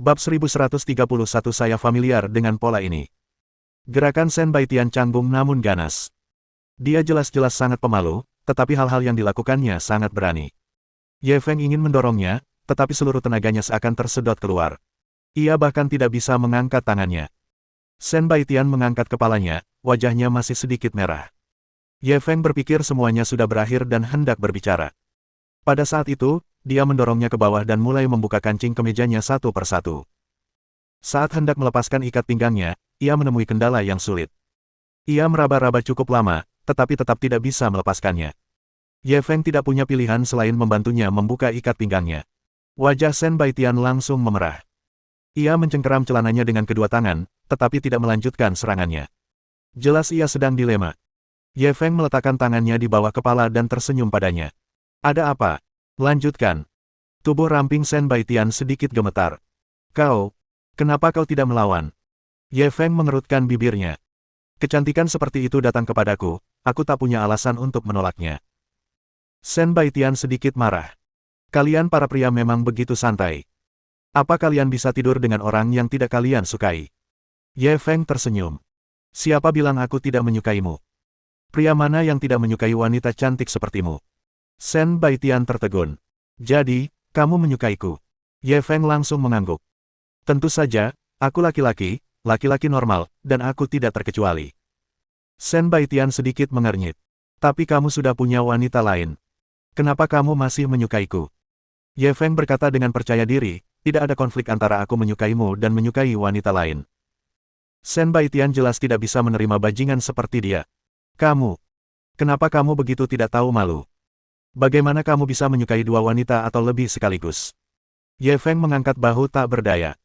Bab 1131 saya familiar dengan pola ini. Gerakan Shen Baitian canggung namun ganas. Dia jelas-jelas sangat pemalu, tetapi hal-hal yang dilakukannya sangat berani. Ye Feng ingin mendorongnya, tetapi seluruh tenaganya seakan tersedot keluar. Ia bahkan tidak bisa mengangkat tangannya. Shen Baitian mengangkat kepalanya, wajahnya masih sedikit merah. Ye Feng berpikir semuanya sudah berakhir dan hendak berbicara. Pada saat itu, dia mendorongnya ke bawah dan mulai membuka kancing kemejanya satu persatu. Saat hendak melepaskan ikat pinggangnya, ia menemui kendala yang sulit. Ia meraba-raba cukup lama, tetapi tetap tidak bisa melepaskannya. Ye Feng tidak punya pilihan selain membantunya membuka ikat pinggangnya. Wajah Shen Baitian langsung memerah. Ia mencengkeram celananya dengan kedua tangan, tetapi tidak melanjutkan serangannya. Jelas ia sedang dilema. Ye Feng meletakkan tangannya di bawah kepala dan tersenyum padanya. Ada apa? Lanjutkan. Tubuh ramping Shen Baitian sedikit gemetar. Kenapa kau tidak melawan? Ye Feng mengerutkan bibirnya. Kecantikan seperti itu datang kepadaku, aku tak punya alasan untuk menolaknya. Shen Baitian sedikit marah. Kalian para pria memang begitu santai. Apa kalian bisa tidur dengan orang yang tidak kalian sukai? Ye Feng tersenyum. Siapa bilang aku tidak menyukaimu? Pria mana yang tidak menyukai wanita cantik sepertimu? Shen Baitian tertegun. Jadi, kamu menyukaiku? Ye Feng langsung mengangguk. Tentu saja, aku laki-laki normal, dan aku tidak terkecuali. Shen Baitian sedikit mengernyit. Tapi kamu sudah punya wanita lain. Kenapa kamu masih menyukaiku? Ye Feng berkata dengan percaya diri, tidak ada konflik antara aku menyukaimu dan menyukai wanita lain. Shen Baitian jelas tidak bisa menerima bajingan seperti dia. Kenapa kamu begitu tidak tahu malu? Bagaimana kamu bisa menyukai dua wanita atau lebih sekaligus? Ye Feng mengangkat bahu tak berdaya.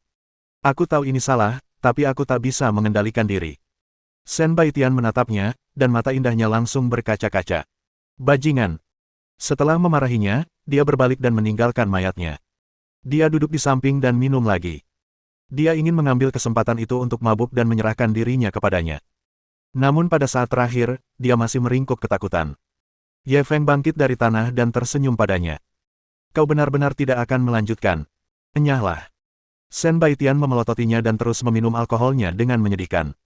Aku tahu ini salah, tapi aku tak bisa mengendalikan diri. Shen Baitian menatapnya, dan mata indahnya langsung berkaca-kaca. Bajingan. Setelah memarahinya, dia berbalik dan meninggalkan mayatnya. Dia duduk di samping dan minum lagi. Dia ingin mengambil kesempatan itu untuk mabuk dan menyerahkan dirinya kepadanya. Namun pada saat terakhir, dia masih meringkuk ketakutan. Ye Feng bangkit dari tanah dan tersenyum padanya. Kau benar-benar tidak akan melanjutkan. Enyahlah. Shen Baitian memelototinya dan terus meminum alkoholnya dengan menyedihkan.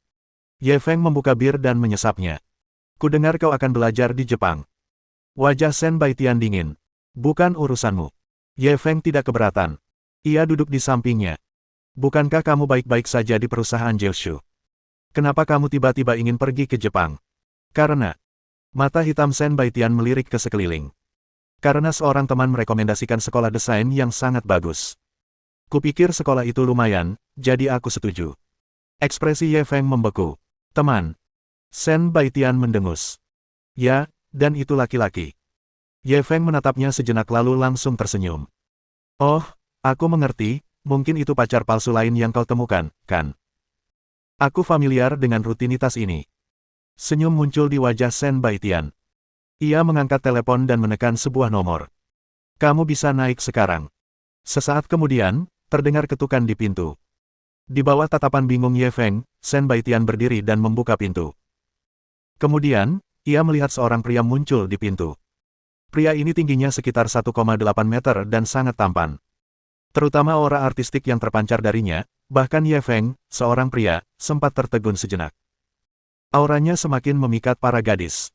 Ye Feng membuka bir dan menyesapnya. Kudengar kau akan belajar di Jepang. Wajah Shen Baitian dingin. Bukan urusanmu. Ye Feng tidak keberatan. Ia duduk di sampingnya. Bukankah kamu baik-baik saja di perusahaan Jiushu? Kenapa kamu tiba-tiba ingin pergi ke Jepang? Karena... Mata hitam Shen Baitian melirik ke sekeliling. Karena seorang teman merekomendasikan sekolah desain yang sangat bagus. Kupikir sekolah itu lumayan, jadi aku setuju. Ekspresi Ye Feng membeku. Teman. Shen Baitian mendengus. Ya, dan itu laki-laki. Ye Feng menatapnya sejenak lalu langsung tersenyum. Oh, aku mengerti, mungkin itu pacar palsu lain yang kau temukan, kan? Aku familiar dengan rutinitas ini. Senyum muncul di wajah Shen Baitian. Ia mengangkat telepon dan menekan sebuah nomor. Kamu bisa naik sekarang. Sesaat kemudian, terdengar ketukan di pintu. Di bawah tatapan bingung Ye Feng, Shen Baitian berdiri dan membuka pintu. Kemudian, ia melihat seorang pria muncul di pintu. Pria ini tingginya sekitar 1,8 meter dan sangat tampan. Terutama aura artistik yang terpancar darinya, bahkan Ye Feng, seorang pria, sempat tertegun sejenak. Auranya semakin memikat para gadis.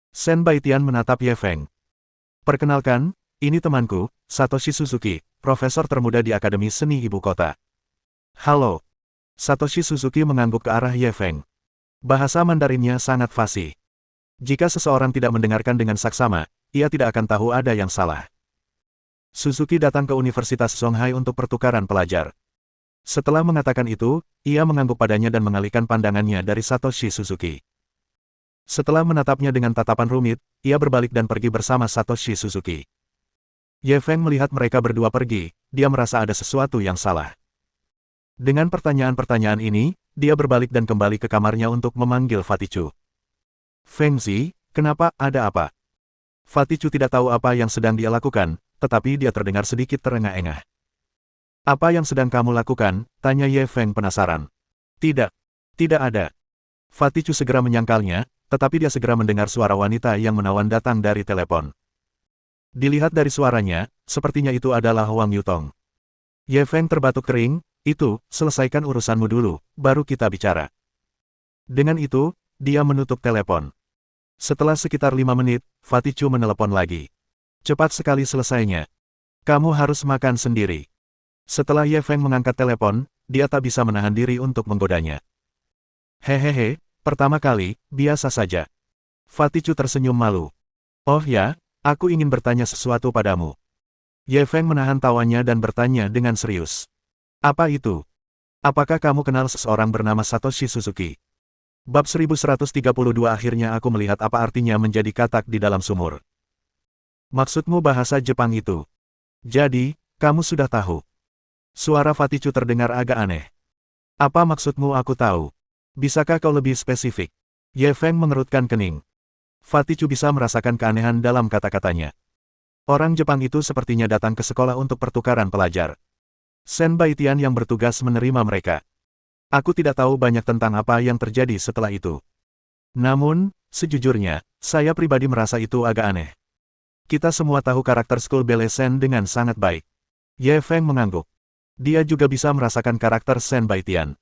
Shen Baitian menatap Ye Feng. Perkenalkan, ini temanku, Satoshi Suzuki, profesor termuda di Akademi Seni Ibu Kota. Halo. Satoshi Suzuki mengangguk ke arah Ye Feng. Bahasa Mandarinnya sangat fasih. Jika seseorang tidak mendengarkan dengan saksama, ia tidak akan tahu ada yang salah. Suzuki datang ke Universitas Songhai untuk pertukaran pelajar. Setelah mengatakan itu, ia mengangguk padanya dan mengalihkan pandangannya dari Satoshi Suzuki. Setelah menatapnya dengan tatapan rumit, ia berbalik dan pergi bersama Satoshi Suzuki. Ye Feng melihat mereka berdua pergi, dia merasa ada sesuatu yang salah. Dengan pertanyaan-pertanyaan ini, dia berbalik dan kembali ke kamarnya untuk memanggil Fatichu. Fengzi, kenapa, ada apa? Fatichu tidak tahu apa yang sedang dia lakukan, tetapi dia terdengar sedikit terengah-engah. Apa yang sedang kamu lakukan? Tanya Ye Feng penasaran. Tidak ada. Fatichu segera menyangkalnya, tetapi dia segera mendengar suara wanita yang menawan datang dari telepon. Dilihat dari suaranya, sepertinya itu adalah Huang Yutong. Ye Feng terbatuk kering, Itu, selesaikan urusanmu dulu, baru kita bicara. Dengan itu, dia menutup telepon. Setelah sekitar 5 menit, Fatichu menelepon lagi. Cepat sekali selesainya. Kamu harus makan sendiri. Setelah Ye Feng mengangkat telepon, dia tak bisa menahan diri untuk menggodanya. Hehehe, pertama kali, biasa saja. Fatichu tersenyum malu. Oh ya, aku ingin bertanya sesuatu padamu. Ye Feng menahan tawanya dan bertanya dengan serius. Apa itu? Apakah kamu kenal seseorang bernama Satoshi Suzuki? Bab 1132 akhirnya aku melihat apa artinya menjadi katak di dalam sumur. Maksudmu bahasa Jepang itu? Jadi, kamu sudah tahu. Suara Fatichu terdengar agak aneh. Apa maksudmu aku tahu? Bisakah kau lebih spesifik? Ye Feng mengerutkan kening. Fatichu bisa merasakan keanehan dalam kata-katanya. Orang Jepang itu sepertinya datang ke sekolah untuk pertukaran pelajar. Sen Baitian yang bertugas menerima mereka. Aku tidak tahu banyak tentang apa yang terjadi setelah itu. Namun, sejujurnya, saya pribadi merasa itu agak aneh. Kita semua tahu karakter School Ballet Sen dengan sangat baik. Ye Feng mengangguk. Dia juga bisa merasakan karakter Sen Baitian.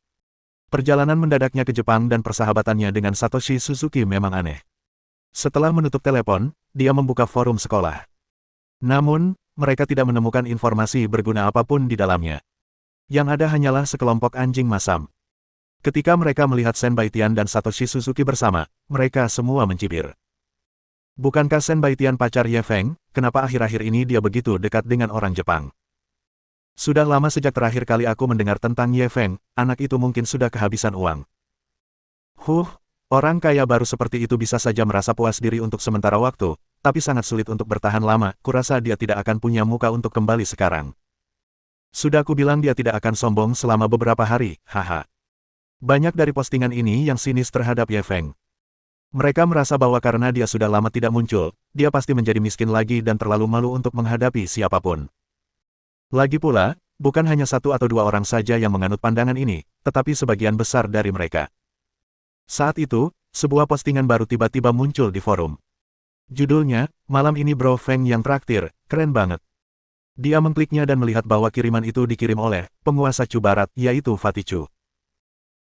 Perjalanan mendadaknya ke Jepang dan persahabatannya dengan Satoshi Suzuki memang aneh. Setelah menutup telepon, dia membuka forum sekolah. Namun, mereka tidak menemukan informasi berguna apapun di dalamnya. Yang ada hanyalah sekelompok anjing masam. Ketika mereka melihat Sen Baitian dan Satoshi Suzuki bersama, mereka semua mencibir. Bukankah Sen Baitian pacar Ye Feng? Kenapa akhir-akhir ini dia begitu dekat dengan orang Jepang? Sudah lama sejak terakhir kali aku mendengar tentang Ye Feng, anak itu mungkin sudah kehabisan uang. Orang kaya baru seperti itu bisa saja merasa puas diri untuk sementara waktu, tapi sangat sulit untuk bertahan lama, kurasa dia tidak akan punya muka untuk kembali sekarang. Sudah aku bilang dia tidak akan sombong selama beberapa hari, haha. Banyak dari postingan ini yang sinis terhadap Ye Feng. Mereka merasa bahwa karena dia sudah lama tidak muncul, dia pasti menjadi miskin lagi dan terlalu malu untuk menghadapi siapapun. Lagi pula, bukan hanya satu atau dua orang saja yang menganut pandangan ini, tetapi sebagian besar dari mereka. Saat itu, sebuah postingan baru tiba-tiba muncul di forum. Judulnya, "Malam ini Bro Feng yang traktir, keren banget." Dia mengkliknya dan melihat bahwa kiriman itu dikirim oleh penguasa Chu Barat, yaitu Fatichu.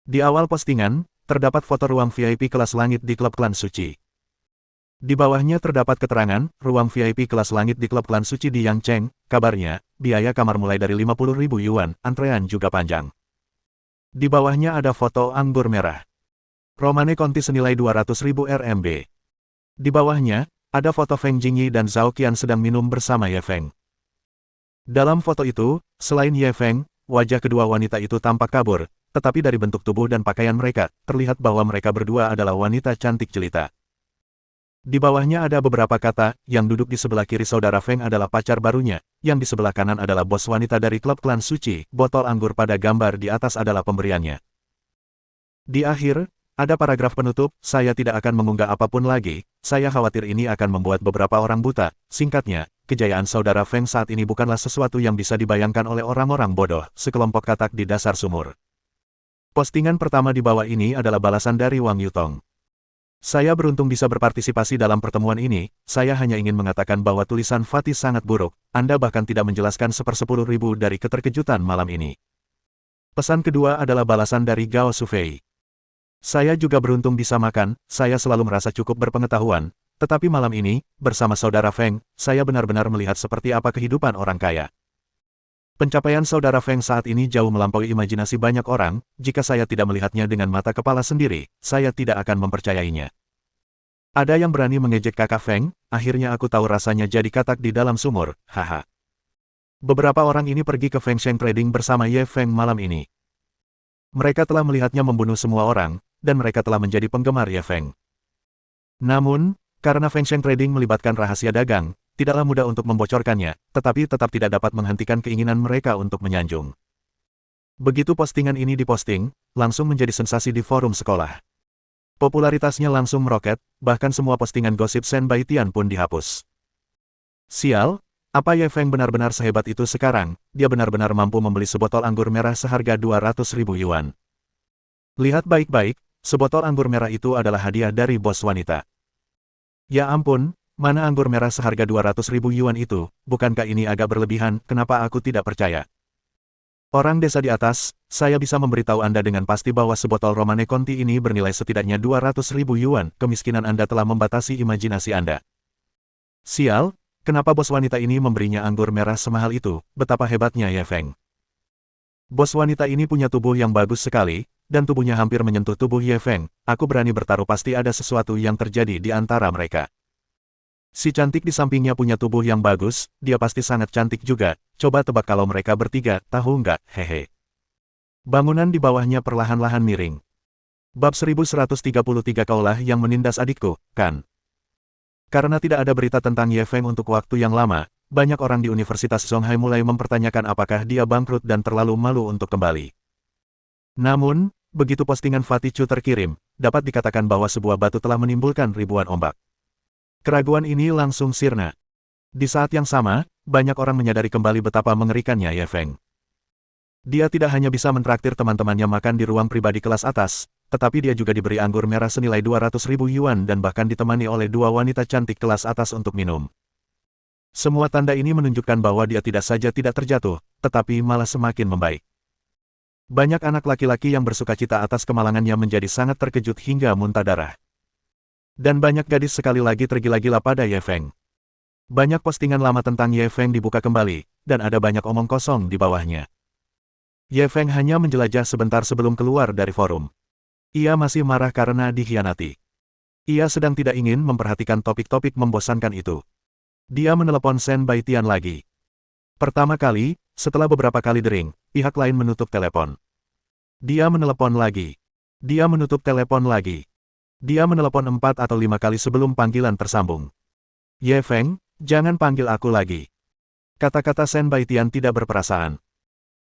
Di awal postingan, terdapat foto ruang VIP kelas langit di klub klan suci. Di bawahnya terdapat keterangan, ruang VIP kelas langit di klub klan suci di Yangcheng, kabarnya, biaya kamar mulai dari 50.000 yuan, antrean juga panjang. Di bawahnya ada foto anggur merah. Romane Conti senilai 200.000 RMB. Di bawahnya, ada foto Feng Jingyi dan Zhao Qian sedang minum bersama Ye Feng. Dalam foto itu, selain Ye Feng, wajah kedua wanita itu tampak kabur, tetapi dari bentuk tubuh dan pakaian mereka, terlihat bahwa mereka berdua adalah wanita cantik jelita. Di bawahnya ada beberapa kata, yang duduk di sebelah kiri saudara Feng adalah pacar barunya, yang di sebelah kanan adalah bos wanita dari klub klan suci, botol anggur pada gambar di atas adalah pemberiannya. Di akhir, ada paragraf penutup, "Saya tidak akan mengunggah apapun lagi, saya khawatir ini akan membuat beberapa orang buta." Singkatnya, kejayaan saudara Feng saat ini bukanlah sesuatu yang bisa dibayangkan oleh orang-orang bodoh, sekelompok katak di dasar sumur. Postingan pertama di bawah ini adalah balasan dari Wang Yutong. Saya beruntung bisa berpartisipasi dalam pertemuan ini, saya hanya ingin mengatakan bahwa tulisan Fatih sangat buruk, Anda bahkan tidak menjelaskan 1/10.000 dari keterkejutan malam ini. Pesan kedua adalah balasan dari Gao Sufei. Saya juga beruntung bisa makan, saya selalu merasa cukup berpengetahuan, tetapi malam ini, bersama saudara Feng, saya benar-benar melihat seperti apa kehidupan orang kaya. Pencapaian saudara Feng saat ini jauh melampaui imajinasi banyak orang, jika saya tidak melihatnya dengan mata kepala sendiri, saya tidak akan mempercayainya. Ada yang berani mengejek kakak Feng, akhirnya aku tahu rasanya jadi katak di dalam sumur, haha. Beberapa orang ini pergi ke Feng Sheng Trading bersama Ye Feng malam ini. Mereka telah melihatnya membunuh semua orang, dan mereka telah menjadi penggemar Ye Feng. Namun, karena Feng Sheng Trading melibatkan rahasia dagang, tidaklah mudah untuk membocorkannya, tetapi tetap tidak dapat menghentikan keinginan mereka untuk menyanjung. Begitu postingan ini diposting, langsung menjadi sensasi di forum sekolah. Popularitasnya langsung meroket, bahkan semua postingan gosip Sen Baitian pun dihapus. Sial, apa Ye Feng benar-benar sehebat itu sekarang, dia benar-benar mampu membeli sebotol anggur merah seharga 200.000 yuan. Lihat baik-baik, sebotol anggur merah itu adalah hadiah dari bos wanita. Ya ampun, mana anggur merah seharga 200.000 yuan itu, bukankah ini agak berlebihan, kenapa aku tidak percaya? Orang desa di atas, saya bisa memberitahu Anda dengan pasti bahwa sebotol Romane Conti ini bernilai setidaknya 200.000 yuan. Kemiskinan Anda telah membatasi imajinasi Anda. Sial, kenapa bos wanita ini memberinya anggur merah semahal itu? Betapa hebatnya Ye Feng. Bos wanita ini punya tubuh yang bagus sekali, dan tubuhnya hampir menyentuh tubuh Ye Feng. Aku berani bertaruh pasti ada sesuatu yang terjadi di antara mereka. Si cantik di sampingnya punya tubuh yang bagus, dia pasti sangat cantik juga. Coba tebak kalau mereka bertiga, tahu nggak, hehe. Bangunan di bawahnya perlahan-lahan miring. Bab 1133 Kaulah yang menindas adikku, kan? Karena tidak ada berita tentang Ye Feng untuk waktu yang lama, banyak orang di Universitas Songhai mulai mempertanyakan apakah dia bangkrut dan terlalu malu untuk kembali. Namun, begitu postingan Fatih Chu terkirim, dapat dikatakan bahwa sebuah batu telah menimbulkan ribuan ombak. Keraguan ini langsung sirna. Di saat yang sama, banyak orang menyadari kembali betapa mengerikannya Ye Feng. Dia tidak hanya bisa mentraktir teman-temannya makan di ruang pribadi kelas atas, tetapi dia juga diberi anggur merah senilai 200.000 yuan dan bahkan ditemani oleh dua wanita cantik kelas atas untuk minum. Semua tanda ini menunjukkan bahwa dia tidak saja tidak terjatuh, tetapi malah semakin membaik. Banyak anak laki-laki yang bersukacita atas kemalangannya menjadi sangat terkejut hingga muntah darah. Dan banyak gadis sekali lagi tergila-gila pada Ye Feng. Banyak postingan lama tentang Ye Feng dibuka kembali, dan ada banyak omong kosong di bawahnya. Ye Feng hanya menjelajah sebentar sebelum keluar dari forum. Ia masih marah karena dikhianati. Ia sedang tidak ingin memperhatikan topik-topik membosankan itu. Dia menelepon Shen Baitian lagi. Pertama kali, setelah beberapa kali dering, pihak lain menutup telepon. Dia menelepon lagi. Dia menutup telepon lagi. Dia menelepon 4 atau 5 kali sebelum panggilan tersambung. Ye Feng, jangan panggil aku lagi. Kata-kata Shen Baitian tidak berperasaan.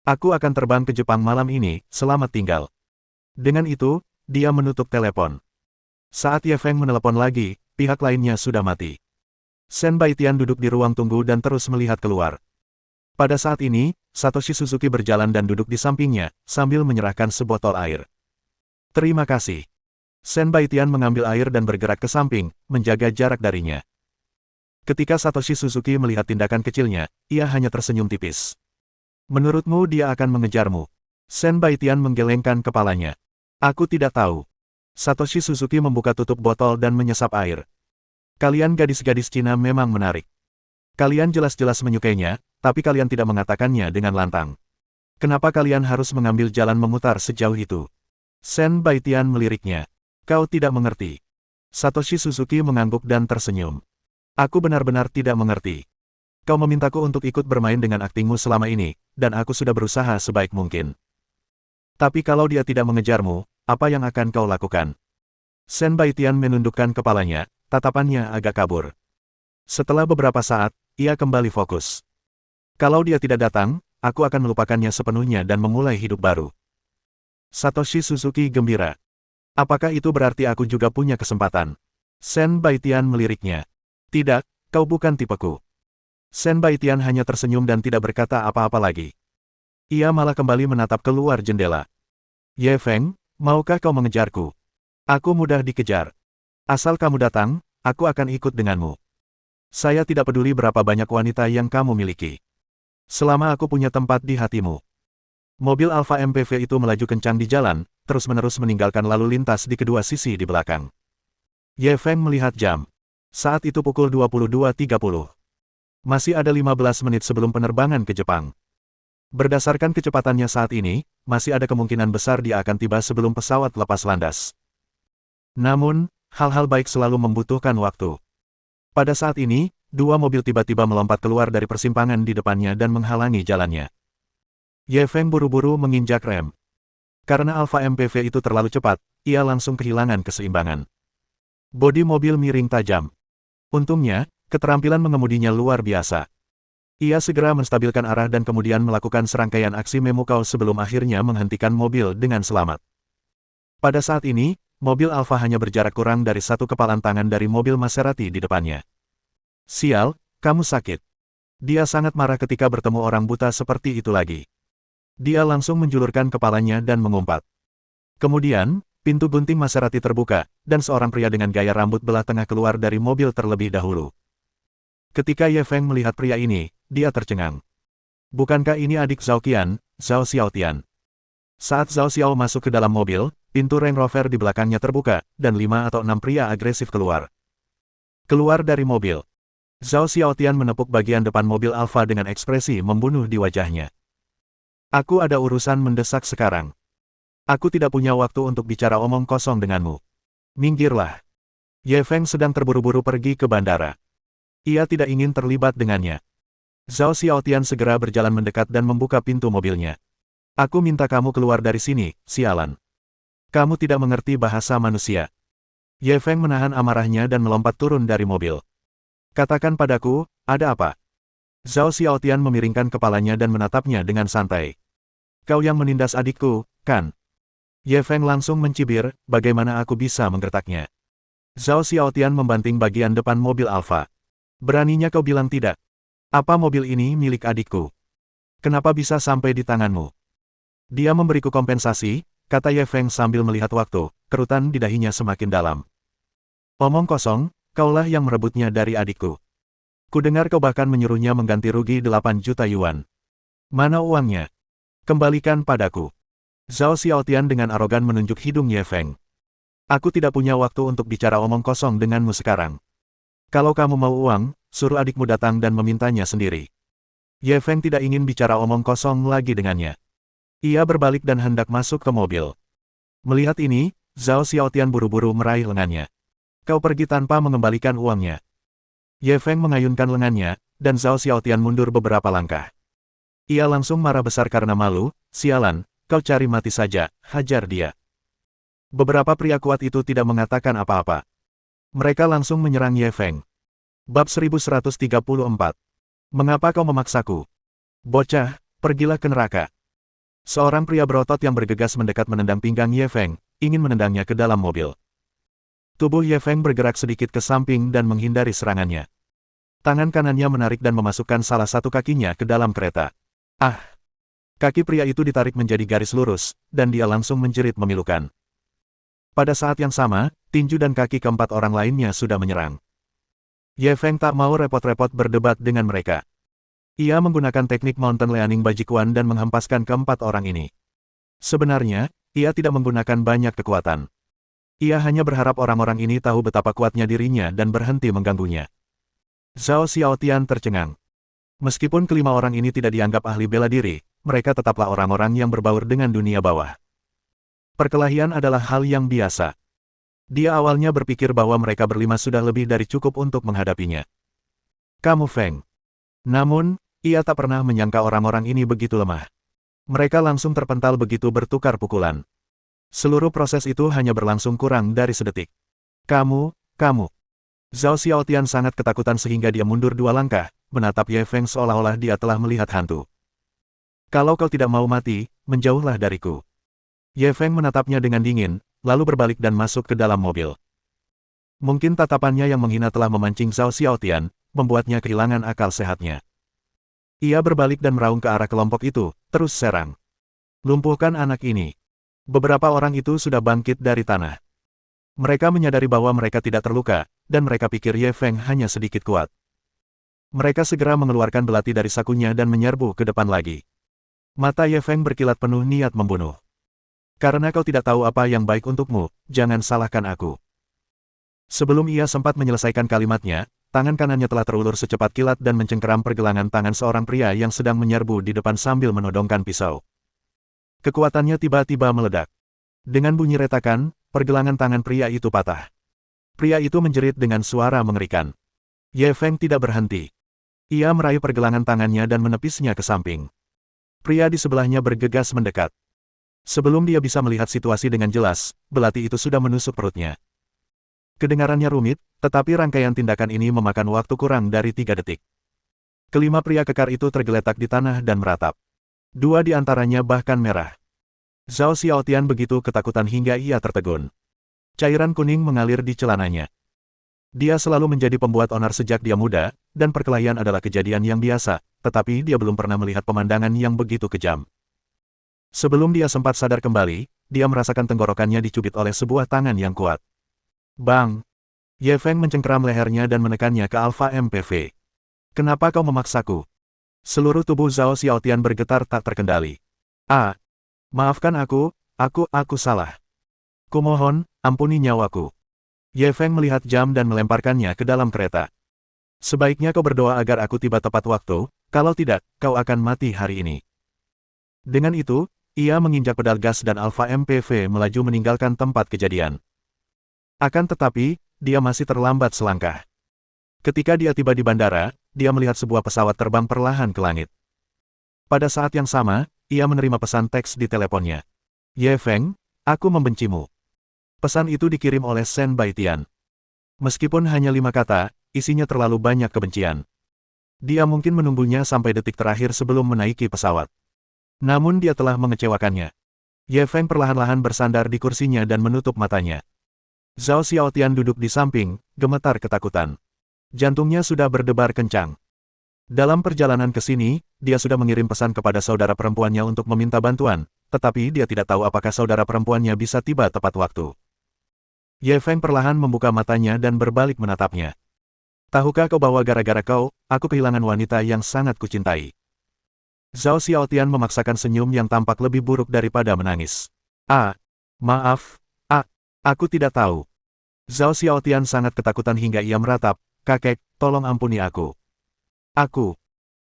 Aku akan terbang ke Jepang malam ini, selamat tinggal. Dengan itu, dia menutup telepon. Saat Ye Feng menelepon lagi, pihak lainnya sudah mati. Shen Baitian duduk di ruang tunggu dan terus melihat keluar. Pada saat ini, Satoshi Suzuki berjalan dan duduk di sampingnya, sambil menyerahkan sebotol air. Terima kasih. Shen Baitian mengambil air dan bergerak ke samping, menjaga jarak darinya. Ketika Satoshi Suzuki melihat tindakan kecilnya, ia hanya tersenyum tipis. Menurutmu dia akan mengejarmu? Shen Baitian menggelengkan kepalanya. Aku tidak tahu. Satoshi Suzuki membuka tutup botol dan menyesap air. Kalian gadis-gadis Cina memang menarik. Kalian jelas-jelas menyukainya, tapi kalian tidak mengatakannya dengan lantang. Kenapa kalian harus mengambil jalan memutar sejauh itu? Shen Baitian meliriknya. Kau tidak mengerti. Satoshi Suzuki mengangguk dan tersenyum. Aku benar-benar tidak mengerti. Kau memintaku untuk ikut bermain dengan aktingmu selama ini, dan aku sudah berusaha sebaik mungkin. Tapi kalau dia tidak mengejarmu, apa yang akan kau lakukan? Shen Baitian menundukkan kepalanya, tatapannya agak kabur. Setelah beberapa saat, ia kembali fokus. Kalau dia tidak datang, aku akan melupakannya sepenuhnya dan memulai hidup baru. Satoshi Suzuki gembira. Apakah itu berarti aku juga punya kesempatan? Shen Baitian meliriknya. Tidak, kau bukan tipeku. Shen Baitian hanya tersenyum dan tidak berkata apa-apa lagi. Ia malah kembali menatap keluar jendela. Ye Feng, maukah kau mengejarku? Aku mudah dikejar. Asal kamu datang, aku akan ikut denganmu. Saya tidak peduli berapa banyak wanita yang kamu miliki. Selama aku punya tempat di hatimu. Mobil Alfa MPV itu melaju kencang di jalan, terus-menerus meninggalkan lalu lintas di kedua sisi di belakang. Ye Feng melihat jam. Saat itu pukul 22.30. Masih ada 15 menit sebelum penerbangan ke Jepang. Berdasarkan kecepatannya saat ini, masih ada kemungkinan besar dia akan tiba sebelum pesawat lepas landas. Namun, hal-hal baik selalu membutuhkan waktu. Pada saat ini, dua mobil tiba-tiba melompat keluar dari persimpangan di depannya dan menghalangi jalannya. Ye Feng buru-buru menginjak rem. Karena Alfa MPV itu terlalu cepat, ia langsung kehilangan keseimbangan. Bodi mobil miring tajam. Untungnya, keterampilan mengemudinya luar biasa. Ia segera menstabilkan arah dan kemudian melakukan serangkaian aksi memukau sebelum akhirnya menghentikan mobil dengan selamat. Pada saat ini, mobil Alfa hanya berjarak kurang dari satu kepalan tangan dari mobil Maserati di depannya. Sial, kamu sakit. Dia sangat marah ketika bertemu orang buta seperti itu lagi. Dia langsung menjulurkan kepalanya dan mengumpat. Kemudian, pintu gunting Maserati terbuka, dan seorang pria dengan gaya rambut belah tengah keluar dari mobil terlebih dahulu. Ketika Ye Feng melihat pria ini, dia tercengang. Bukankah ini adik Zhao Qian, Zhao Xiaotian. Saat Zhao Xiao masuk ke dalam mobil, pintu Range Rover di belakangnya terbuka, dan 5 atau 6 pria agresif keluar. Keluar dari mobil. Zhao Xiaotian menepuk bagian depan mobil Alfa dengan ekspresi membunuh di wajahnya. Aku ada urusan mendesak sekarang. Aku tidak punya waktu untuk bicara omong kosong denganmu. Minggirlah. Ye Feng sedang terburu-buru pergi ke bandara. Ia tidak ingin terlibat dengannya. Zhao Xiaotian segera berjalan mendekat dan membuka pintu mobilnya. Aku minta kamu keluar dari sini, sialan. Kamu tidak mengerti bahasa manusia. Ye Feng menahan amarahnya dan melompat turun dari mobil. Katakan padaku, ada apa? Zhao Xiaotian memiringkan kepalanya dan menatapnya dengan santai. Kau yang menindas adikku, kan? Ye Feng langsung mencibir, bagaimana aku bisa menggertaknya? Zhao Xiaotian membanting bagian depan mobil Alfa. Beraninya kau bilang tidak? Apa mobil ini milik adikku? Kenapa bisa sampai di tanganmu? Dia memberiku kompensasi, kata Ye Feng sambil melihat waktu, kerutan di dahinya semakin dalam. Omong kosong, kaulah yang merebutnya dari adikku. Kudengar kau bahkan menyuruhnya mengganti rugi 8 juta yuan. Mana uangnya? Kembalikan padaku. Zhao Xiaotian dengan arogan menunjuk hidung Ye Feng. Aku tidak punya waktu untuk bicara omong kosong denganmu sekarang. Kalau kamu mau uang, suruh adikmu datang dan memintanya sendiri. Ye Feng tidak ingin bicara omong kosong lagi dengannya. Ia berbalik dan hendak masuk ke mobil. Melihat ini, Zhao Xiaotian buru-buru meraih lengannya. Kau pergi tanpa mengembalikan uangnya. Ye Feng mengayunkan lengannya, dan Zhao Xiaotian mundur beberapa langkah. Ia langsung marah besar karena malu, sialan, kau cari mati saja, hajar dia. Beberapa pria kuat itu tidak mengatakan apa-apa. Mereka langsung menyerang Ye Feng. Bab 1134. Mengapa kau memaksaku? Bocah, pergilah ke neraka. Seorang pria berotot yang bergegas mendekat menendang pinggang Ye Feng, ingin menendangnya ke dalam mobil. Tubuh Ye Feng bergerak sedikit ke samping dan menghindari serangannya. Tangan kanannya menarik dan memasukkan salah satu kakinya ke dalam kereta. Ah! Kaki pria itu ditarik menjadi garis lurus, dan dia langsung menjerit memilukan. Pada saat yang sama, tinju dan kaki keempat orang lainnya sudah menyerang. Ye Feng tak mau repot-repot berdebat dengan mereka. Ia menggunakan teknik Mountain Lianing Bajikuan dan menghempaskan keempat orang ini. Sebenarnya, ia tidak menggunakan banyak kekuatan. Ia hanya berharap orang-orang ini tahu betapa kuatnya dirinya dan berhenti mengganggunya. Zhao Xiaotian tercengang. Meskipun kelima orang ini tidak dianggap ahli bela diri, mereka tetaplah orang-orang yang berbaur dengan dunia bawah. Perkelahian adalah hal yang biasa. Dia awalnya berpikir bahwa mereka berlima sudah lebih dari cukup untuk menghadapinya. Kamu Feng. Namun, ia tak pernah menyangka orang-orang ini begitu lemah. Mereka langsung terpental begitu bertukar pukulan. Seluruh proses itu hanya berlangsung kurang dari sedetik. Kamu. Zhao Xiaotian sangat ketakutan sehingga dia mundur 2 langkah, menatap Ye Feng seolah-olah dia telah melihat hantu. Kalau kau tidak mau mati, menjauhlah dariku. Ye Feng menatapnya dengan dingin, lalu berbalik dan masuk ke dalam mobil. Mungkin tatapannya yang menghina telah memancing Zhao Xiaotian, membuatnya kehilangan akal sehatnya. Ia berbalik dan meraung ke arah kelompok itu, terus serang. Lumpuhkan anak ini. Beberapa orang itu sudah bangkit dari tanah. Mereka menyadari bahwa mereka tidak terluka, dan mereka pikir Ye Feng hanya sedikit kuat. Mereka segera mengeluarkan belati dari sakunya dan menyerbu ke depan lagi. Mata Ye Feng berkilat penuh niat membunuh. Karena kau tidak tahu apa yang baik untukmu, jangan salahkan aku. Sebelum ia sempat menyelesaikan kalimatnya, tangan kanannya telah terulur secepat kilat dan mencengkeram pergelangan tangan seorang pria yang sedang menyerbu di depan sambil menodongkan pisau. Kekuatannya tiba-tiba meledak. Dengan bunyi retakan, pergelangan tangan pria itu patah. Pria itu menjerit dengan suara mengerikan. Ye Feng tidak berhenti. Ia meraih pergelangan tangannya dan menepisnya ke samping. Pria di sebelahnya bergegas mendekat. Sebelum dia bisa melihat situasi dengan jelas, belati itu sudah menusuk perutnya. Kedengarannya rumit, tetapi rangkaian tindakan ini memakan waktu kurang dari 3 detik. Kelima pria kekar itu tergeletak di tanah dan meratap. 2 di antaranya bahkan merah. Zhao Xiaotian begitu ketakutan hingga ia tertegun. Cairan kuning mengalir di celananya. Dia selalu menjadi pembuat onar sejak dia muda, dan perkelahian adalah kejadian yang biasa, tetapi dia belum pernah melihat pemandangan yang begitu kejam. Sebelum dia sempat sadar kembali, dia merasakan tenggorokannya dicubit oleh sebuah tangan yang kuat. Bang! Ye Feng mencengkeram lehernya dan menekannya ke Alpha MPV. Kenapa kau memaksaku? Seluruh tubuh Zhao Xiaotian bergetar tak terkendali. Ah, maafkan aku salah. Kumohon, ampuni nyawaku. Ye Feng melihat jam dan melemparkannya ke dalam kereta. Sebaiknya kau berdoa agar aku tiba tepat waktu, kalau tidak, kau akan mati hari ini. Dengan itu, ia menginjak pedal gas dan Alpha MPV melaju meninggalkan tempat kejadian. Akan tetapi, dia masih terlambat selangkah. Ketika dia tiba di bandara, dia melihat sebuah pesawat terbang perlahan ke langit. Pada saat yang sama, ia menerima pesan teks di teleponnya. Ye Feng, aku membencimu. Pesan itu dikirim oleh Shen Baitian. Meskipun hanya 5 kata, isinya terlalu banyak kebencian. Dia mungkin menunggunya sampai detik terakhir sebelum menaiki pesawat. Namun dia telah mengecewakannya. Ye Feng perlahan-lahan bersandar di kursinya dan menutup matanya. Zhao Xiaotian duduk di samping, gemetar ketakutan. Jantungnya sudah berdebar kencang. Dalam perjalanan ke sini, dia sudah mengirim pesan kepada saudara perempuannya untuk meminta bantuan, tetapi dia tidak tahu apakah saudara perempuannya bisa tiba tepat waktu. Ye Feng perlahan membuka matanya dan berbalik menatapnya. Tahukah kau bahwa gara-gara kau, aku kehilangan wanita yang sangat kucintai? Zhao Xiaotian memaksakan senyum yang tampak lebih buruk daripada menangis. Maaf, aku tidak tahu. Zhao Xiaotian sangat ketakutan hingga ia meratap, kakek, tolong ampuni aku.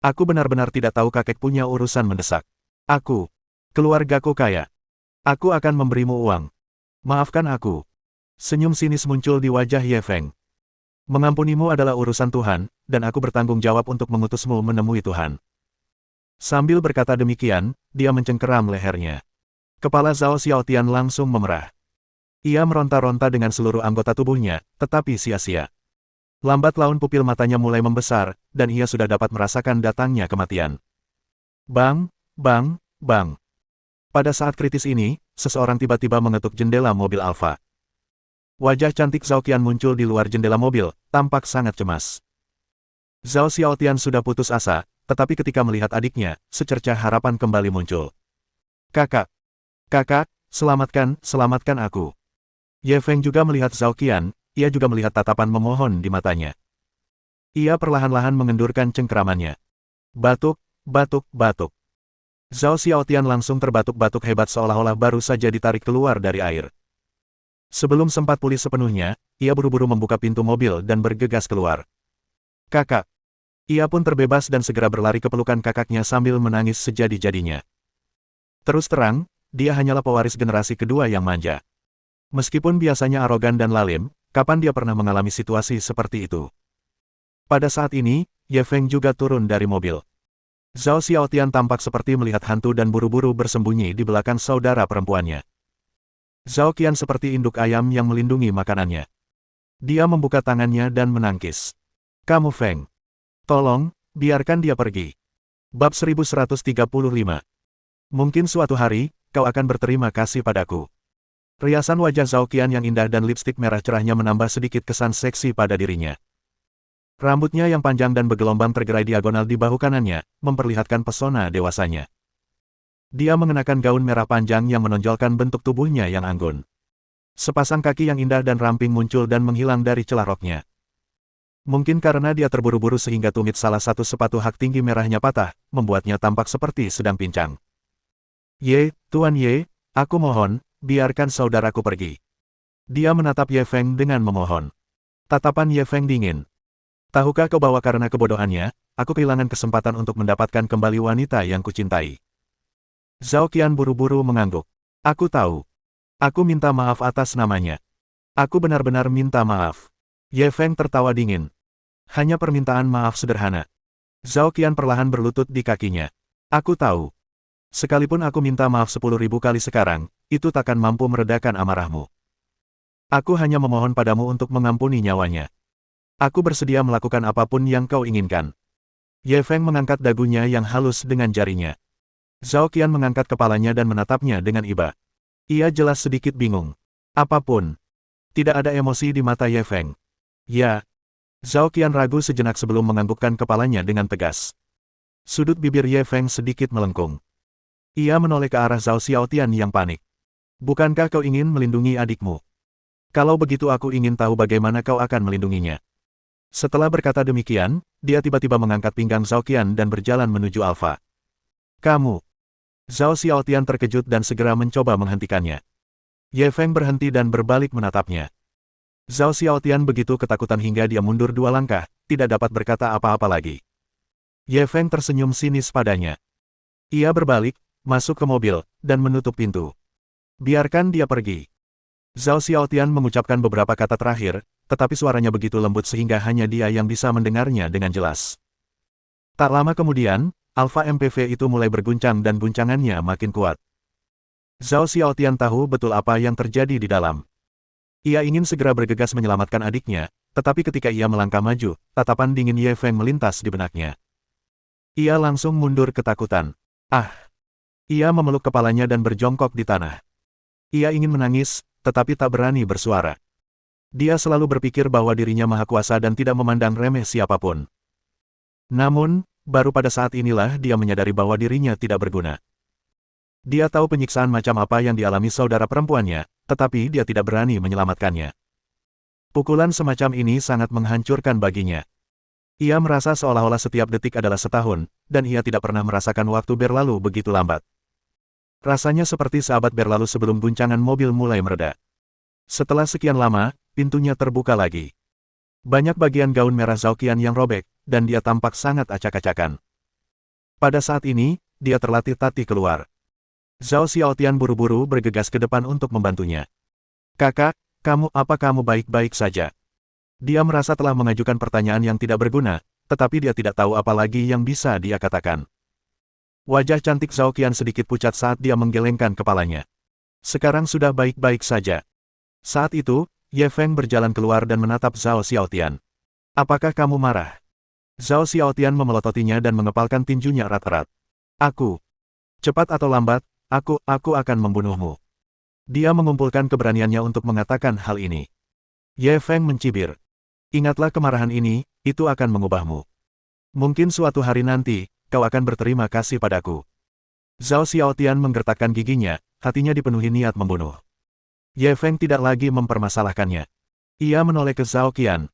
Aku benar-benar tidak tahu kakek punya urusan mendesak. Keluargaku kaya. Aku akan memberimu uang. Maafkan aku. Senyum sinis muncul di wajah Ye Feng. Mengampunimu adalah urusan Tuhan, dan aku bertanggung jawab untuk mengutusmu menemui Tuhan. Sambil berkata demikian, dia mencengkeram lehernya. Kepala Zhao Xiaotian langsung memerah. Ia meronta-ronta dengan seluruh anggota tubuhnya, tetapi sia-sia. Lambat laun pupil matanya mulai membesar, dan ia sudah dapat merasakan datangnya kematian. Bang, bang, bang. Pada saat kritis ini, seseorang tiba-tiba mengetuk jendela mobil Alfa. Wajah cantik Zhao Qian muncul di luar jendela mobil, tampak sangat cemas. Zhao Xiaotian sudah putus asa, tetapi ketika melihat adiknya, secercah harapan kembali muncul. Kakak, selamatkan aku. Ye Feng juga melihat Zhao Qian, ia juga melihat tatapan memohon di matanya. Ia perlahan-lahan mengendurkan cengkeramannya. Batuk. Zhao Xiaotian langsung terbatuk-batuk hebat seolah-olah baru saja ditarik keluar dari air. Sebelum sempat pulih sepenuhnya, ia buru-buru membuka pintu mobil dan bergegas keluar. Kakak. Ia pun terbebas dan segera berlari ke pelukan kakaknya sambil menangis sejadi-jadinya. Terus terang, dia hanyalah pewaris generasi kedua yang manja. Meskipun biasanya arogan dan lalim, kapan dia pernah mengalami situasi seperti itu? Pada saat ini, Ye Feng juga turun dari mobil. Zhao Xiaotian tampak seperti melihat hantu dan buru-buru bersembunyi di belakang saudara perempuannya. Zhao Qian seperti induk ayam yang melindungi makanannya. Dia membuka tangannya dan menangkis. Kamu Feng. Tolong, biarkan dia pergi. Bab 1135. Mungkin suatu hari, kau akan berterima kasih padaku. Riasan wajah Zhao Qian yang indah dan lipstik merah cerahnya menambah sedikit kesan seksi pada dirinya. Rambutnya yang panjang dan bergelombang tergerai diagonal di bahu kanannya, memperlihatkan pesona dewasanya. Dia mengenakan gaun merah panjang yang menonjolkan bentuk tubuhnya yang anggun. Sepasang kaki yang indah dan ramping muncul dan menghilang dari celah roknya. Mungkin karena dia terburu-buru sehingga tumit salah satu sepatu hak tinggi merahnya patah, membuatnya tampak seperti sedang pincang. Tuan Ye, aku mohon, biarkan saudaraku pergi. Dia menatap Ye Feng dengan memohon. Tatapan Ye Feng dingin. Tahukah kau bahwa karena kebodohannya, aku kehilangan kesempatan untuk mendapatkan kembali wanita yang kucintai? Zhao Qian buru-buru mengangguk. Aku tahu. Aku minta maaf atas namanya. Aku benar-benar minta maaf. Ye Feng tertawa dingin. Hanya permintaan maaf sederhana. Zhao Qian perlahan berlutut di kakinya. Aku tahu. Sekalipun aku minta maaf 10.000 kali sekarang, itu takkan mampu meredakan amarahmu. Aku hanya memohon padamu untuk mengampuni nyawanya. Aku bersedia melakukan apapun yang kau inginkan. Ye Feng mengangkat dagunya yang halus dengan jarinya. Zhao Qian mengangkat kepalanya dan menatapnya dengan iba. Ia jelas sedikit bingung. Apapun. Tidak ada emosi di mata Ye Feng. Ya. Zhao Qian ragu sejenak sebelum menganggukkan kepalanya dengan tegas. Sudut bibir Ye Feng sedikit melengkung. Ia menoleh ke arah Zhao Xiaotian yang panik. Bukankah kau ingin melindungi adikmu? Kalau begitu aku ingin tahu bagaimana kau akan melindunginya. Setelah berkata demikian, dia tiba-tiba mengangkat pinggang Zhao Qian dan berjalan menuju Alfa. Kamu. Zhao Xiaotian terkejut dan segera mencoba menghentikannya. Ye Feng berhenti dan berbalik menatapnya. Zhao Xiaotian begitu ketakutan hingga dia mundur 2 langkah, tidak dapat berkata apa-apa lagi. Ye Feng tersenyum sinis padanya. Ia berbalik, masuk ke mobil, dan menutup pintu. Biarkan dia pergi. Zhao Xiaotian mengucapkan beberapa kata terakhir, tetapi suaranya begitu lembut sehingga hanya dia yang bisa mendengarnya dengan jelas. Tak lama kemudian, Alpha MPV itu mulai berguncang dan guncangannya makin kuat. Zhao Xiaotian tahu betul apa yang terjadi di dalam. Ia ingin segera bergegas menyelamatkan adiknya, tetapi ketika ia melangkah maju, tatapan dingin Ye Feng melintas di benaknya. Ia langsung mundur ketakutan. Ah! Ia memeluk kepalanya dan berjongkok di tanah. Ia ingin menangis, tetapi tak berani bersuara. Dia selalu berpikir bahwa dirinya maha kuasa dan tidak memandang remeh siapapun. Namun, baru pada saat inilah dia menyadari bahwa dirinya tidak berguna. Dia tahu penyiksaan macam apa yang dialami saudara perempuannya, tetapi dia tidak berani menyelamatkannya. Pukulan semacam ini sangat menghancurkan baginya. Ia merasa seolah-olah setiap detik adalah setahun, dan ia tidak pernah merasakan waktu berlalu begitu lambat. Rasanya seperti seabad berlalu sebelum guncangan mobil mulai mereda. Setelah sekian lama, pintunya terbuka lagi. Banyak bagian gaun merah Zhao Qian yang robek, dan dia tampak sangat acak-acakan. Pada saat ini, dia terlatih-tatih keluar. Zhao Xiaotian buru-buru bergegas ke depan untuk membantunya. Kakak, apa kamu baik-baik saja? Dia merasa telah mengajukan pertanyaan yang tidak berguna, tetapi dia tidak tahu apa lagi yang bisa dia katakan. Wajah cantik Zhao Qian sedikit pucat saat dia menggelengkan kepalanya. Sekarang sudah baik-baik saja. Saat itu, Ye Feng berjalan keluar dan menatap Zhao Xiaotian. Apakah kamu marah? Zhao Xiaotian memelototinya dan mengepalkan tinjunya erat-erat. Cepat atau lambat, aku akan membunuhmu. Dia mengumpulkan keberaniannya untuk mengatakan hal ini. Ye Feng mencibir. Ingatlah kemarahan ini, itu akan mengubahmu. Mungkin suatu hari nanti, kau akan berterima kasih padaku. Zhao Xiaotian menggertakkan giginya, hatinya dipenuhi niat membunuh. Ye Feng tidak lagi mempermasalahkannya. Ia menoleh ke Zhao Qian.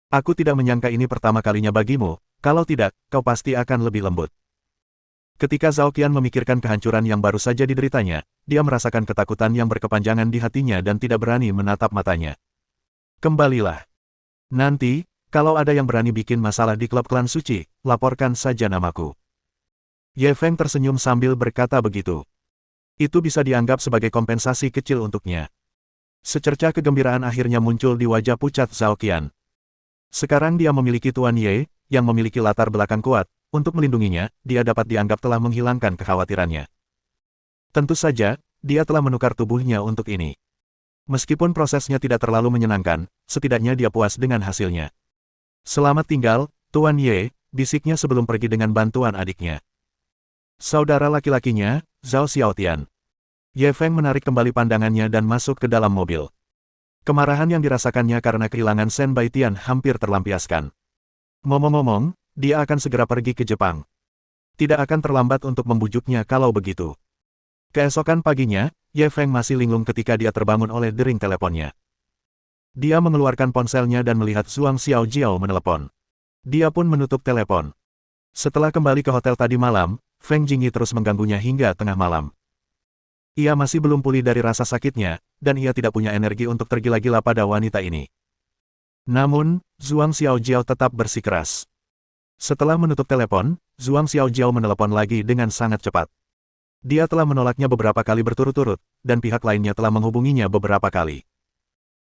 Aku tidak menyangka ini pertama kalinya bagimu, kalau tidak, kau pasti akan lebih lembut. Ketika Zhao Qian memikirkan kehancuran yang baru saja dideritanya, dia merasakan ketakutan yang berkepanjangan di hatinya dan tidak berani menatap matanya. Kembalilah. Nanti, kalau ada yang berani bikin masalah di klub klan suci, laporkan saja namaku. Ye Feng tersenyum sambil berkata begitu. Itu bisa dianggap sebagai kompensasi kecil untuknya. Secercah kegembiraan akhirnya muncul di wajah pucat Zhao Qian. Sekarang dia memiliki Tuan Ye, yang memiliki latar belakang kuat, untuk melindunginya, dia dapat dianggap telah menghilangkan kekhawatirannya. Tentu saja, dia telah menukar tubuhnya untuk ini. Meskipun prosesnya tidak terlalu menyenangkan, setidaknya dia puas dengan hasilnya. Selamat tinggal, Tuan Ye, bisiknya sebelum pergi dengan bantuan adiknya. Saudara laki-lakinya, Zhao Xiaotian. Ye Feng menarik kembali pandangannya dan masuk ke dalam mobil. Kemarahan yang dirasakannya karena kehilangan Shen Baitian hampir terlampiaskan. Ngomong-ngomong, dia akan segera pergi ke Jepang. Tidak akan terlambat untuk membujuknya kalau begitu. Keesokan paginya, Ye Feng masih linglung ketika dia terbangun oleh dering teleponnya. Dia mengeluarkan ponselnya dan melihat Zhuang Xiaojiao menelepon. Dia pun menutup telepon. Setelah kembali ke hotel tadi malam, Feng Jingyi terus mengganggunya hingga tengah malam. Ia masih belum pulih dari rasa sakitnya, dan ia tidak punya energi untuk tergila-gila pada wanita ini. Namun, Zhuang Xiaojiao tetap bersikeras. Setelah menutup telepon, Zhuang Xiaojiao menelepon lagi dengan sangat cepat. Dia telah menolaknya beberapa kali berturut-turut, dan pihak lainnya telah menghubunginya beberapa kali.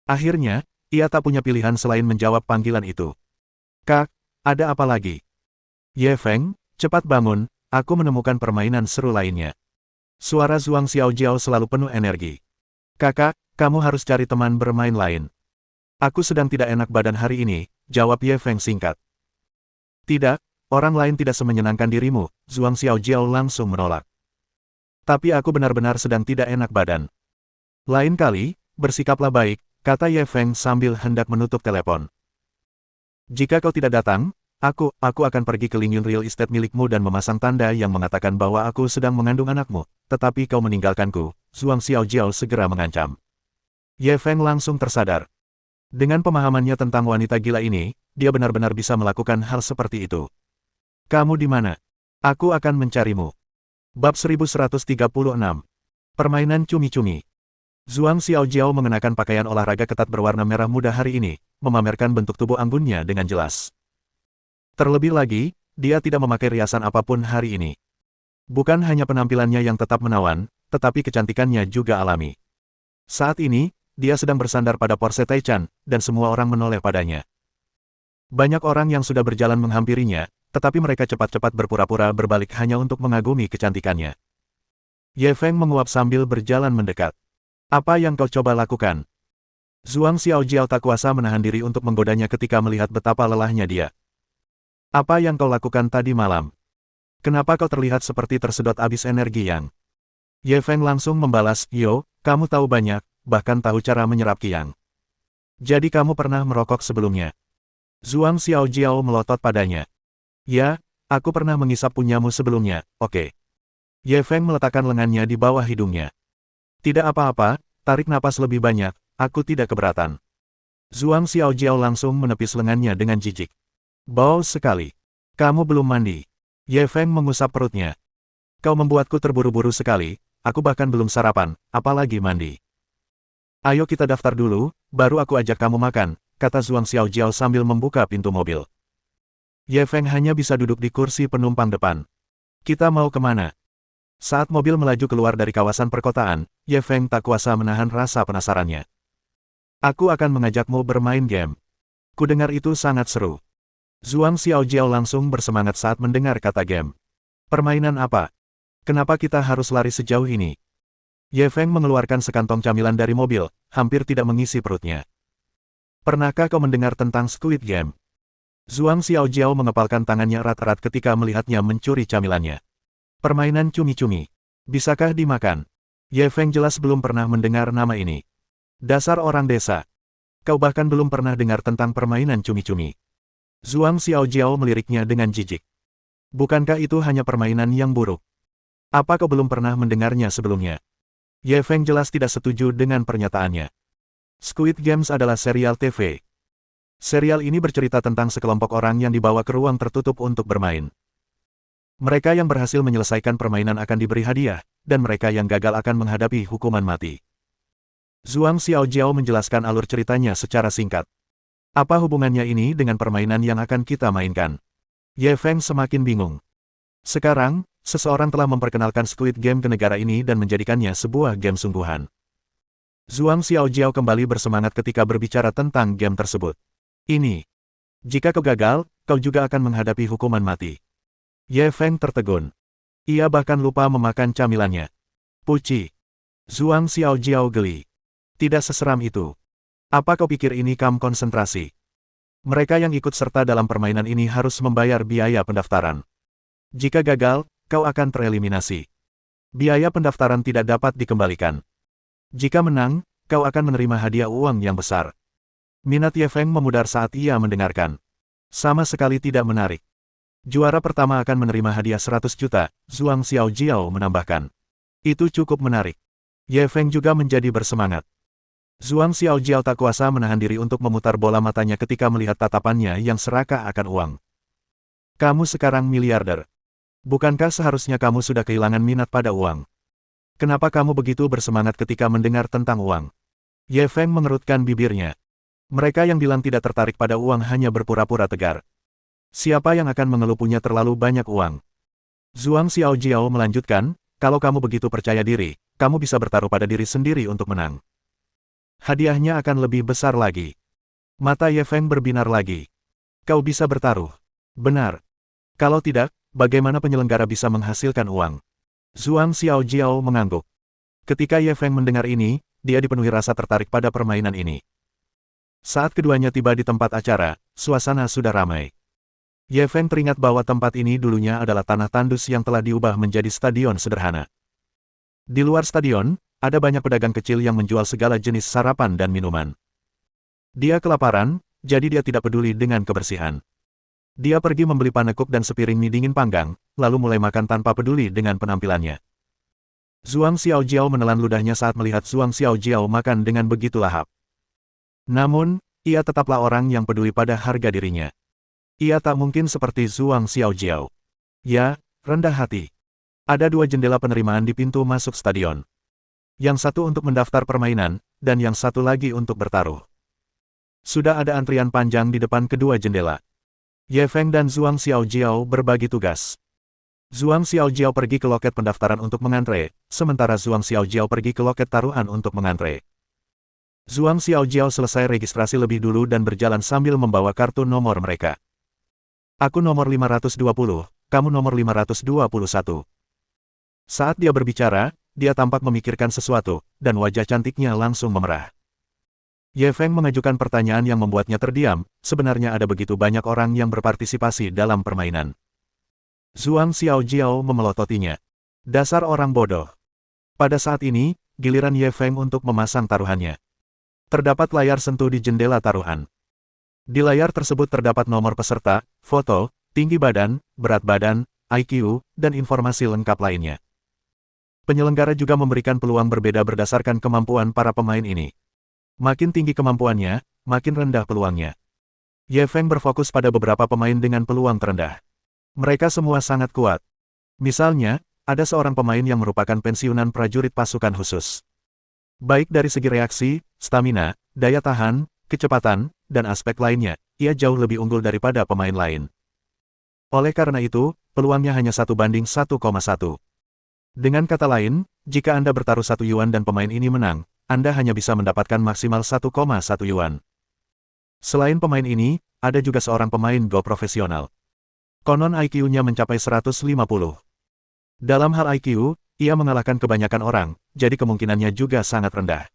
Akhirnya, ia tak punya pilihan selain menjawab panggilan itu. Kak, ada apa lagi? Ye Feng, cepat bangun, aku menemukan permainan seru lainnya. Suara Zhuang Xiaojiao selalu penuh energi. Kakak, kamu harus cari teman bermain lain. Aku sedang tidak enak badan hari ini, jawab Ye Feng singkat. Tidak, orang lain tidak semenyenangkan dirimu, Zhuang Xiaojiao langsung menolak. Tapi aku benar-benar sedang tidak enak badan. Lain kali, bersikaplah baik, kata Ye Feng sambil hendak menutup telepon. Jika kau tidak datang, aku akan pergi ke Lingyun Real Estate milikmu dan memasang tanda yang mengatakan bahwa aku sedang mengandung anakmu, tetapi kau meninggalkanku, Zhuang Xiaojiao segera mengancam. Ye Feng langsung tersadar. Dengan pemahamannya tentang wanita gila ini, dia benar-benar bisa melakukan hal seperti itu. Kamu di mana? Aku akan mencarimu. Bab 1136. Permainan cumi-cumi. Zhuang Xiaojiao mengenakan pakaian olahraga ketat berwarna merah muda hari ini, memamerkan bentuk tubuh anggunnya dengan jelas. Terlebih lagi, dia tidak memakai riasan apapun hari ini. Bukan hanya penampilannya yang tetap menawan, tetapi kecantikannya juga alami. Saat ini, dia sedang bersandar pada Porsche Taichung, dan semua orang menoleh padanya. Banyak orang yang sudah berjalan menghampirinya, tetapi mereka cepat-cepat berpura-pura berbalik hanya untuk mengagumi kecantikannya. Ye Feng menguap sambil berjalan mendekat. Apa yang kau coba lakukan? Zhuang Xiaojiao tak kuasa menahan diri untuk menggodanya ketika melihat betapa lelahnya dia. Apa yang kau lakukan tadi malam? Kenapa kau terlihat seperti tersedot habis energi yang? Ye Feng langsung membalas, Yo, kamu tahu banyak, bahkan tahu cara menyerap Qiyang. Jadi kamu pernah merokok sebelumnya? Zhuang Xiaojiao melotot padanya. Ya, aku pernah mengisap punyamu sebelumnya, oke. Ye Feng meletakkan lengannya di bawah hidungnya. Tidak apa-apa, tarik napas lebih banyak, aku tidak keberatan. Zhuang Xiaojiao langsung menepis lengannya dengan jijik. Bau sekali. Kamu belum mandi. Ye Feng mengusap perutnya. Kau membuatku terburu-buru sekali, aku bahkan belum sarapan, apalagi mandi. Ayo kita daftar dulu, baru aku ajak kamu makan, kata Zhuang Xiaojiao sambil membuka pintu mobil. Ye Feng hanya bisa duduk di kursi penumpang depan. Kita mau kemana? Saat mobil melaju keluar dari kawasan perkotaan, Ye Feng tak kuasa menahan rasa penasarannya. Aku akan mengajakmu bermain game. Kudengar itu sangat seru. Zhuang Xiaojiao langsung bersemangat saat mendengar kata game. Permainan apa? Kenapa kita harus lari sejauh ini? Ye Feng mengeluarkan sekantong camilan dari mobil, hampir tidak mengisi perutnya. Pernahkah kau mendengar tentang Squid Game? Zhuang Xiaojiao mengepalkan tangannya erat-erat ketika melihatnya mencuri camilannya. Permainan cumi-cumi. Bisakah dimakan? Ye Feng jelas belum pernah mendengar nama ini. Dasar orang desa. Kau bahkan belum pernah dengar tentang permainan cumi-cumi. Zhuang Xiaojiao meliriknya dengan jijik. Bukankah itu hanya permainan yang buruk? Apa kau belum pernah mendengarnya sebelumnya? Ye Feng jelas tidak setuju dengan pernyataannya. Squid Games adalah serial TV. Serial ini bercerita tentang sekelompok orang yang dibawa ke ruang tertutup untuk bermain. Mereka yang berhasil menyelesaikan permainan akan diberi hadiah, dan mereka yang gagal akan menghadapi hukuman mati. Zhuang Xiaojiao menjelaskan alur ceritanya secara singkat. Apa hubungannya ini dengan permainan yang akan kita mainkan? Ye Feng semakin bingung. Sekarang, seseorang telah memperkenalkan Squid Game ke negara ini dan menjadikannya sebuah game sungguhan. Zhuang Xiaojiao kembali bersemangat ketika berbicara tentang game tersebut. Ini. Jika kau gagal, kau juga akan menghadapi hukuman mati. Ye Feng tertegun. Ia bahkan lupa memakan camilannya. Puci. Zhuang Xiaojiao geli. Tidak seseram itu. Apa kau pikir ini kamp konsentrasi? Mereka yang ikut serta dalam permainan ini harus membayar biaya pendaftaran. Jika gagal, kau akan tereliminasi. Biaya pendaftaran tidak dapat dikembalikan. Jika menang, kau akan menerima hadiah uang yang besar. Minat Ye Feng memudar saat ia mendengarkan. Sama sekali tidak menarik. Juara pertama akan menerima hadiah 100 juta, Zhuang Xiaojiao menambahkan. Itu cukup menarik. Ye Feng juga menjadi bersemangat. Zhuang Xiaojiao tak kuasa menahan diri untuk memutar bola matanya ketika melihat tatapannya yang serakah akan uang. Kamu sekarang miliarder. Bukankah seharusnya kamu sudah kehilangan minat pada uang? Kenapa kamu begitu bersemangat ketika mendengar tentang uang? Ye Feng mengerutkan bibirnya. Mereka yang bilang tidak tertarik pada uang hanya berpura-pura tegar. Siapa yang akan mengeluh punya terlalu banyak uang? Zhuang Xiaojiao melanjutkan, kalau kamu begitu percaya diri, kamu bisa bertaruh pada diri sendiri untuk menang. Hadiahnya akan lebih besar lagi. Mata Ye Feng berbinar lagi. Kau bisa bertaruh. Benar. Kalau tidak, bagaimana penyelenggara bisa menghasilkan uang? Zhuang Xiaojiao mengangguk. Ketika Ye Feng mendengar ini, dia dipenuhi rasa tertarik pada permainan ini. Saat keduanya tiba di tempat acara, suasana sudah ramai. Ye Feng teringat bahwa tempat ini dulunya adalah tanah tandus yang telah diubah menjadi stadion sederhana. Di luar stadion, ada banyak pedagang kecil yang menjual segala jenis sarapan dan minuman. Dia kelaparan, jadi dia tidak peduli dengan kebersihan. Dia pergi membeli panekuk dan sepiring mie dingin panggang, lalu mulai makan tanpa peduli dengan penampilannya. Zhuang Xiaojiao menelan ludahnya saat melihat Zhuang Xiaojiao makan dengan begitu lahap. Namun, ia tetaplah orang yang peduli pada harga dirinya. Ia tak mungkin seperti Zhuang Xiaojiao. Ya, rendah hati. Ada dua jendela penerimaan di pintu masuk stadion. Yang satu untuk mendaftar permainan, dan yang satu lagi untuk bertaruh. Sudah ada antrian panjang di depan kedua jendela. Ye Feng dan Zhuang Xiaojiao berbagi tugas. Zhuang Xiaojiao pergi ke loket pendaftaran untuk mengantre, sementara Zhuang Xiaojiao pergi ke loket taruhan untuk mengantre. Zhuang Xiaojiao selesai registrasi lebih dulu dan berjalan sambil membawa kartu nomor mereka. Aku nomor 520, kamu nomor 521. Saat dia berbicara, dia tampak memikirkan sesuatu, dan wajah cantiknya langsung memerah. Ye Feng mengajukan pertanyaan yang membuatnya terdiam, sebenarnya ada begitu banyak orang yang berpartisipasi dalam permainan. Zhuang Xiaojiao memelototinya. Dasar orang bodoh. Pada saat ini, giliran Ye Feng untuk memasang taruhannya. Terdapat layar sentuh di jendela taruhan. Di layar tersebut terdapat nomor peserta, foto, tinggi badan, berat badan, IQ, dan informasi lengkap lainnya. Penyelenggara juga memberikan peluang berbeda berdasarkan kemampuan para pemain ini. Makin tinggi kemampuannya, makin rendah peluangnya. Ye Feng berfokus pada beberapa pemain dengan peluang terendah. Mereka semua sangat kuat. Misalnya, ada seorang pemain yang merupakan pensiunan prajurit pasukan khusus. Baik dari segi reaksi, stamina, daya tahan, kecepatan, dan aspek lainnya, ia jauh lebih unggul daripada pemain lain. Oleh karena itu, peluangnya hanya 1:1,1. Dengan kata lain, jika Anda bertaruh 1 yuan dan pemain ini menang, Anda hanya bisa mendapatkan maksimal 1,1 yuan. Selain pemain ini, ada juga seorang pemain Go profesional. Konon IQ-nya mencapai 150. Dalam hal IQ, ia mengalahkan kebanyakan orang, jadi kemungkinannya juga sangat rendah.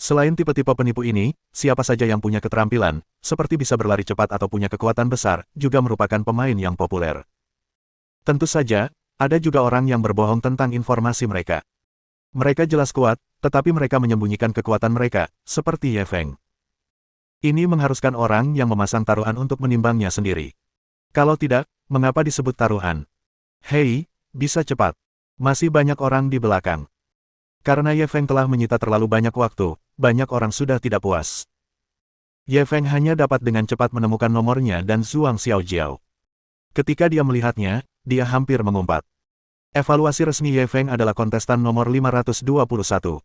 Selain tipe-tipe penipu ini, siapa saja yang punya keterampilan, seperti bisa berlari cepat atau punya kekuatan besar, juga merupakan pemain yang populer. Tentu saja, ada juga orang yang berbohong tentang informasi mereka. Mereka jelas kuat, tetapi mereka menyembunyikan kekuatan mereka, seperti Ye Feng. Ini mengharuskan orang yang memasang taruhan untuk menimbangnya sendiri. Kalau tidak, mengapa disebut taruhan? Hei, bisa cepat. Masih banyak orang di belakang. Karena Ye Feng telah menyita terlalu banyak waktu, banyak orang sudah tidak puas. Ye Feng hanya dapat dengan cepat menemukan nomornya dan Zhuang Xiaojiao. Ketika dia melihatnya, dia hampir mengumpat. Evaluasi resmi Ye Feng adalah kontestan nomor 521.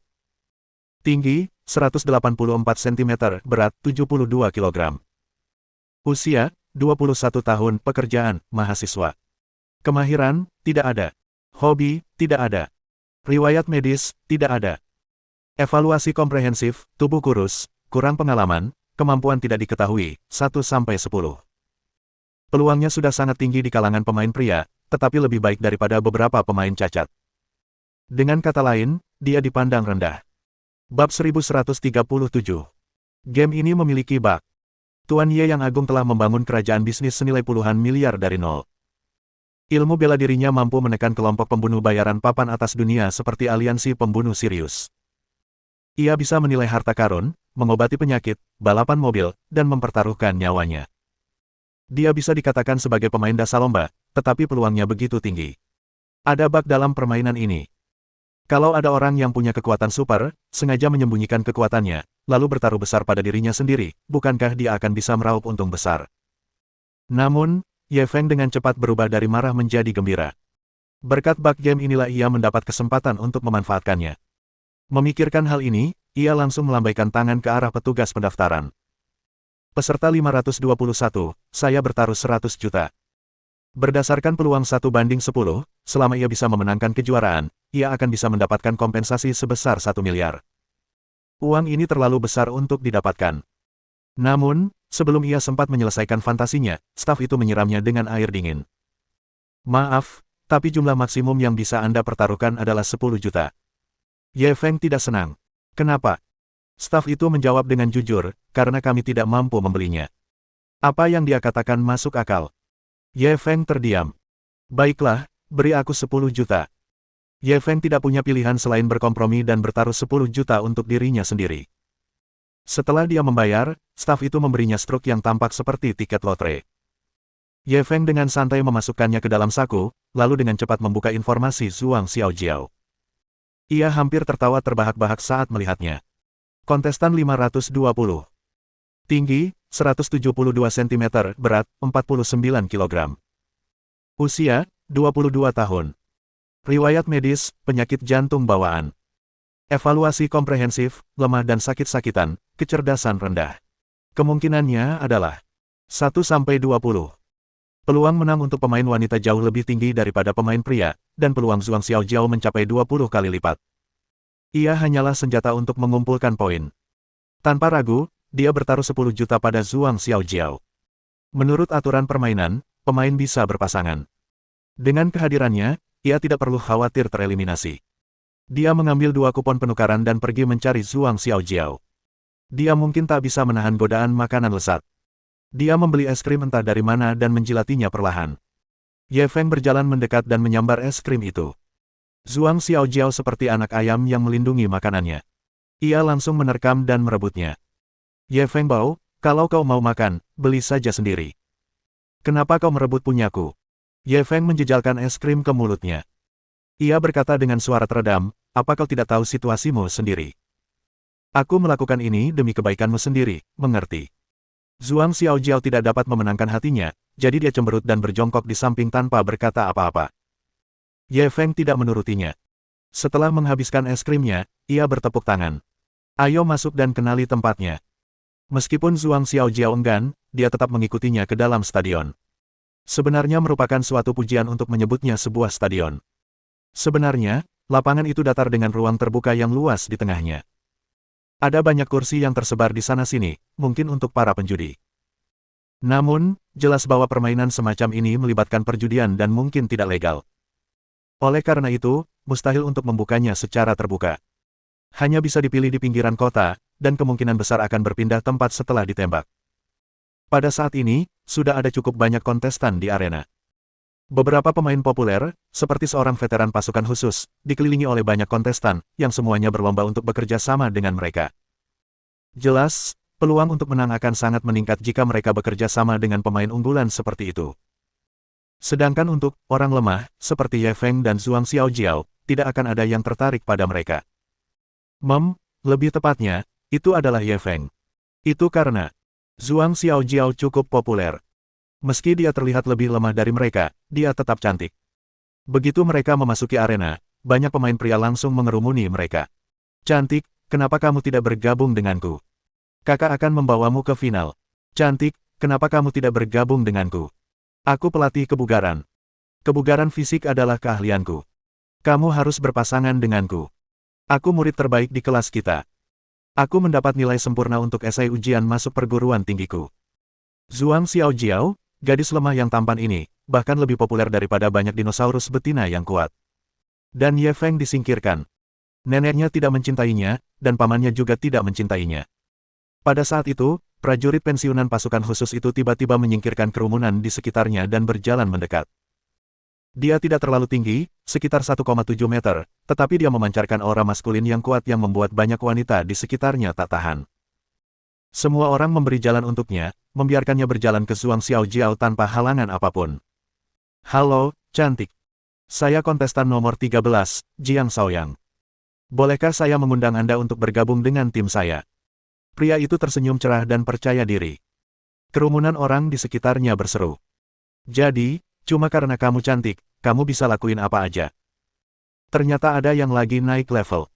Tinggi, 184 cm, berat, 72 kg. Usia, 21 tahun, pekerjaan, mahasiswa. Kemahiran, tidak ada. Hobi, tidak ada. Riwayat medis, tidak ada. Evaluasi komprehensif, tubuh kurus, kurang pengalaman, kemampuan tidak diketahui, 1-10. Peluangnya sudah sangat tinggi di kalangan pemain pria, tetapi lebih baik daripada beberapa pemain cacat. Dengan kata lain, dia dipandang rendah. Bab 1137. Game ini memiliki bug. Tuan Ye yang agung telah membangun kerajaan bisnis senilai puluhan miliar dari nol. Ilmu bela dirinya mampu menekan kelompok pembunuh bayaran papan atas dunia seperti aliansi pembunuh Sirius. Ia bisa menilai harta karun, mengobati penyakit, balapan mobil, dan mempertaruhkan nyawanya. Dia bisa dikatakan sebagai pemain dasar lomba, tetapi peluangnya begitu tinggi. Ada bug dalam permainan ini. Kalau ada orang yang punya kekuatan super, sengaja menyembunyikan kekuatannya, lalu bertaruh besar pada dirinya sendiri, bukankah dia akan bisa meraup untung besar? Namun, Ye Feng dengan cepat berubah dari marah menjadi gembira. Berkat bug game inilah ia mendapat kesempatan untuk memanfaatkannya. Memikirkan hal ini, ia langsung melambaikan tangan ke arah petugas pendaftaran. Peserta 521, saya bertaruh 100 juta. Berdasarkan peluang 1:10, selama ia bisa memenangkan kejuaraan, ia akan bisa mendapatkan kompensasi sebesar 1 miliar. Uang ini terlalu besar untuk didapatkan. Namun, sebelum ia sempat menyelesaikan fantasinya, staf itu menyiramnya dengan air dingin. Maaf, tapi jumlah maksimum yang bisa Anda pertaruhkan adalah 10 juta. Ye Feng tidak senang. Kenapa? Staf itu menjawab dengan jujur, karena kami tidak mampu membelinya. Apa yang dia katakan masuk akal. Ye Feng terdiam. Baiklah, beri aku 10 juta. Ye Feng tidak punya pilihan selain berkompromi dan bertaruh 10 juta untuk dirinya sendiri. Setelah dia membayar, staf itu memberinya struk yang tampak seperti tiket lotre. Ye Feng dengan santai memasukkannya ke dalam saku, lalu dengan cepat membuka informasi Zhuang Xiaojiao. Ia hampir tertawa terbahak-bahak saat melihatnya. Kontestan 520. Tinggi, 172 cm, berat, 49 kg. Usia, 22 tahun. Riwayat medis, penyakit jantung bawaan. Evaluasi komprehensif, lemah dan sakit-sakitan, kecerdasan rendah. Kemungkinannya adalah 1-20. Peluang menang untuk pemain wanita jauh lebih tinggi daripada pemain pria, dan peluang Zhuang Xiaojiao mencapai 20 kali lipat. Ia hanyalah senjata untuk mengumpulkan poin. Tanpa ragu, dia bertaruh 10 juta pada Zhuang Xiaojiao. Menurut aturan permainan, pemain bisa berpasangan. Dengan kehadirannya, ia tidak perlu khawatir tereliminasi. Dia mengambil 2 kupon penukaran dan pergi mencari Zhuang Xiaojiao. Dia mungkin tak bisa menahan godaan makanan lezat. Dia membeli es krim entah dari mana dan menjilatinya perlahan. Ye Feng berjalan mendekat dan menyambar es krim itu. Zhuang Xiaojiao seperti anak ayam yang melindungi makanannya. Ia langsung menerkam dan merebutnya. Ye Feng Bao, kalau kau mau makan, beli saja sendiri. Kenapa kau merebut punyaku? Ye Feng menjejalkan es krim ke mulutnya. Ia berkata dengan suara teredam, apa kau tidak tahu situasimu sendiri? Aku melakukan ini demi kebaikanmu sendiri, mengerti? Zhuang Xiaojiao tidak dapat memenangkan hatinya, jadi dia cemberut dan berjongkok di samping tanpa berkata apa-apa. Ye Feng tidak menurutinya. Setelah menghabiskan es krimnya, ia bertepuk tangan. Ayo masuk dan kenali tempatnya. Meskipun Zhuang Xiaojiao enggan, dia tetap mengikutinya ke dalam stadion. Sebenarnya merupakan suatu pujian untuk menyebutnya sebuah stadion. Sebenarnya, lapangan itu datar dengan ruang terbuka yang luas di tengahnya. Ada banyak kursi yang tersebar di sana-sini, mungkin untuk para penjudi. Namun, jelas bahwa permainan semacam ini melibatkan perjudian dan mungkin tidak legal. Oleh karena itu, mustahil untuk membukanya secara terbuka. Hanya bisa dipilih di pinggiran kota, dan kemungkinan besar akan berpindah tempat setelah ditembak. Pada saat ini, sudah ada cukup banyak kontestan di arena. Beberapa pemain populer, seperti seorang veteran pasukan khusus, dikelilingi oleh banyak kontestan, yang semuanya berlomba untuk bekerja sama dengan mereka. Jelas, peluang untuk menang akan sangat meningkat jika mereka bekerja sama dengan pemain unggulan seperti itu. Sedangkan untuk orang lemah, seperti Ye Feng dan Zhuang Xiaojiao, tidak akan ada yang tertarik pada mereka. Lebih tepatnya, itu adalah Ye Feng. Itu karena Zhuang Xiaojiao cukup populer. Meski dia terlihat lebih lemah dari mereka, dia tetap cantik. Begitu mereka memasuki arena, banyak pemain pria langsung mengerumuni mereka. Cantik, kenapa kamu tidak bergabung denganku? Kakak akan membawamu ke final. Cantik, kenapa kamu tidak bergabung denganku? Aku pelatih kebugaran. Kebugaran fisik adalah keahlianku. Kamu harus berpasangan denganku. Aku murid terbaik di kelas kita. Aku mendapat nilai sempurna untuk esai ujian masuk perguruan tinggiku. Zhuang Xiaojiao, gadis lemah yang tampan ini, bahkan lebih populer daripada banyak dinosaurus betina yang kuat. Dan Ye Feng disingkirkan. Neneknya tidak mencintainya, dan pamannya juga tidak mencintainya. Pada saat itu, prajurit pensiunan pasukan khusus itu tiba-tiba menyingkirkan kerumunan di sekitarnya dan berjalan mendekat. Dia tidak terlalu tinggi, sekitar 1,7 meter, tetapi dia memancarkan aura maskulin yang kuat yang membuat banyak wanita di sekitarnya tak tahan. Semua orang memberi jalan untuknya, membiarkannya berjalan ke Zhuang Xiaojiao tanpa halangan apapun. Halo, cantik. Saya kontestan nomor 13, Jiang Shaoyang. Bolehkah saya mengundang Anda untuk bergabung dengan tim saya? Pria itu tersenyum cerah dan percaya diri. Kerumunan orang di sekitarnya berseru. Jadi, cuma karena kamu cantik, kamu bisa lakuin apa aja. Ternyata ada yang lagi naik level.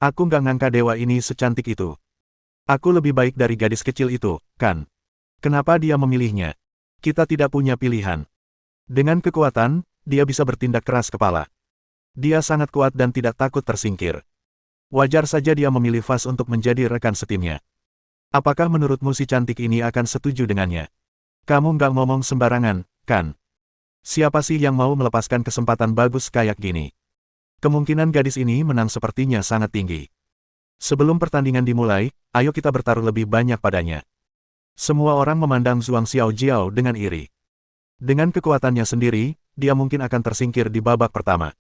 Aku nggak ngangka dewa ini secantik itu. Aku lebih baik dari gadis kecil itu, kan? Kenapa dia memilihnya? Kita tidak punya pilihan. Dengan kekuatan, dia bisa bertindak keras kepala. Dia sangat kuat dan tidak takut tersingkir. Wajar saja dia memilih Fas untuk menjadi rekan setimnya. Apakah menurutmu si cantik ini akan setuju dengannya? Kamu nggak ngomong sembarangan, kan? Siapa sih yang mau melepaskan kesempatan bagus kayak gini? Kemungkinan gadis ini menang sepertinya sangat tinggi. Sebelum pertandingan dimulai, ayo kita bertaruh lebih banyak padanya. Semua orang memandang Zhuang Xiaojiao dengan iri. Dengan kekuatannya sendiri, dia mungkin akan tersingkir di babak pertama.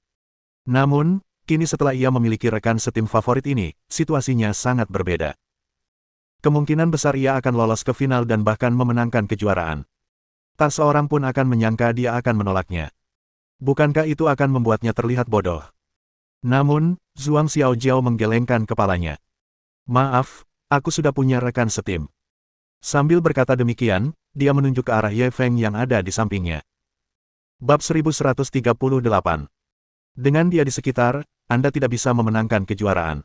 Namun, kini setelah ia memiliki rekan setim favorit ini, situasinya sangat berbeda. Kemungkinan besar ia akan lolos ke final dan bahkan memenangkan kejuaraan. Tak seorang pun akan menyangka dia akan menolaknya. Bukankah itu akan membuatnya terlihat bodoh? Namun, Zhuang Xiaojiao menggelengkan kepalanya. Maaf, aku sudah punya rekan setim. Sambil berkata demikian, dia menunjuk ke arah Ye Feng yang ada di sampingnya. Bab 1138. Dengan dia di sekitar, Anda tidak bisa memenangkan kejuaraan.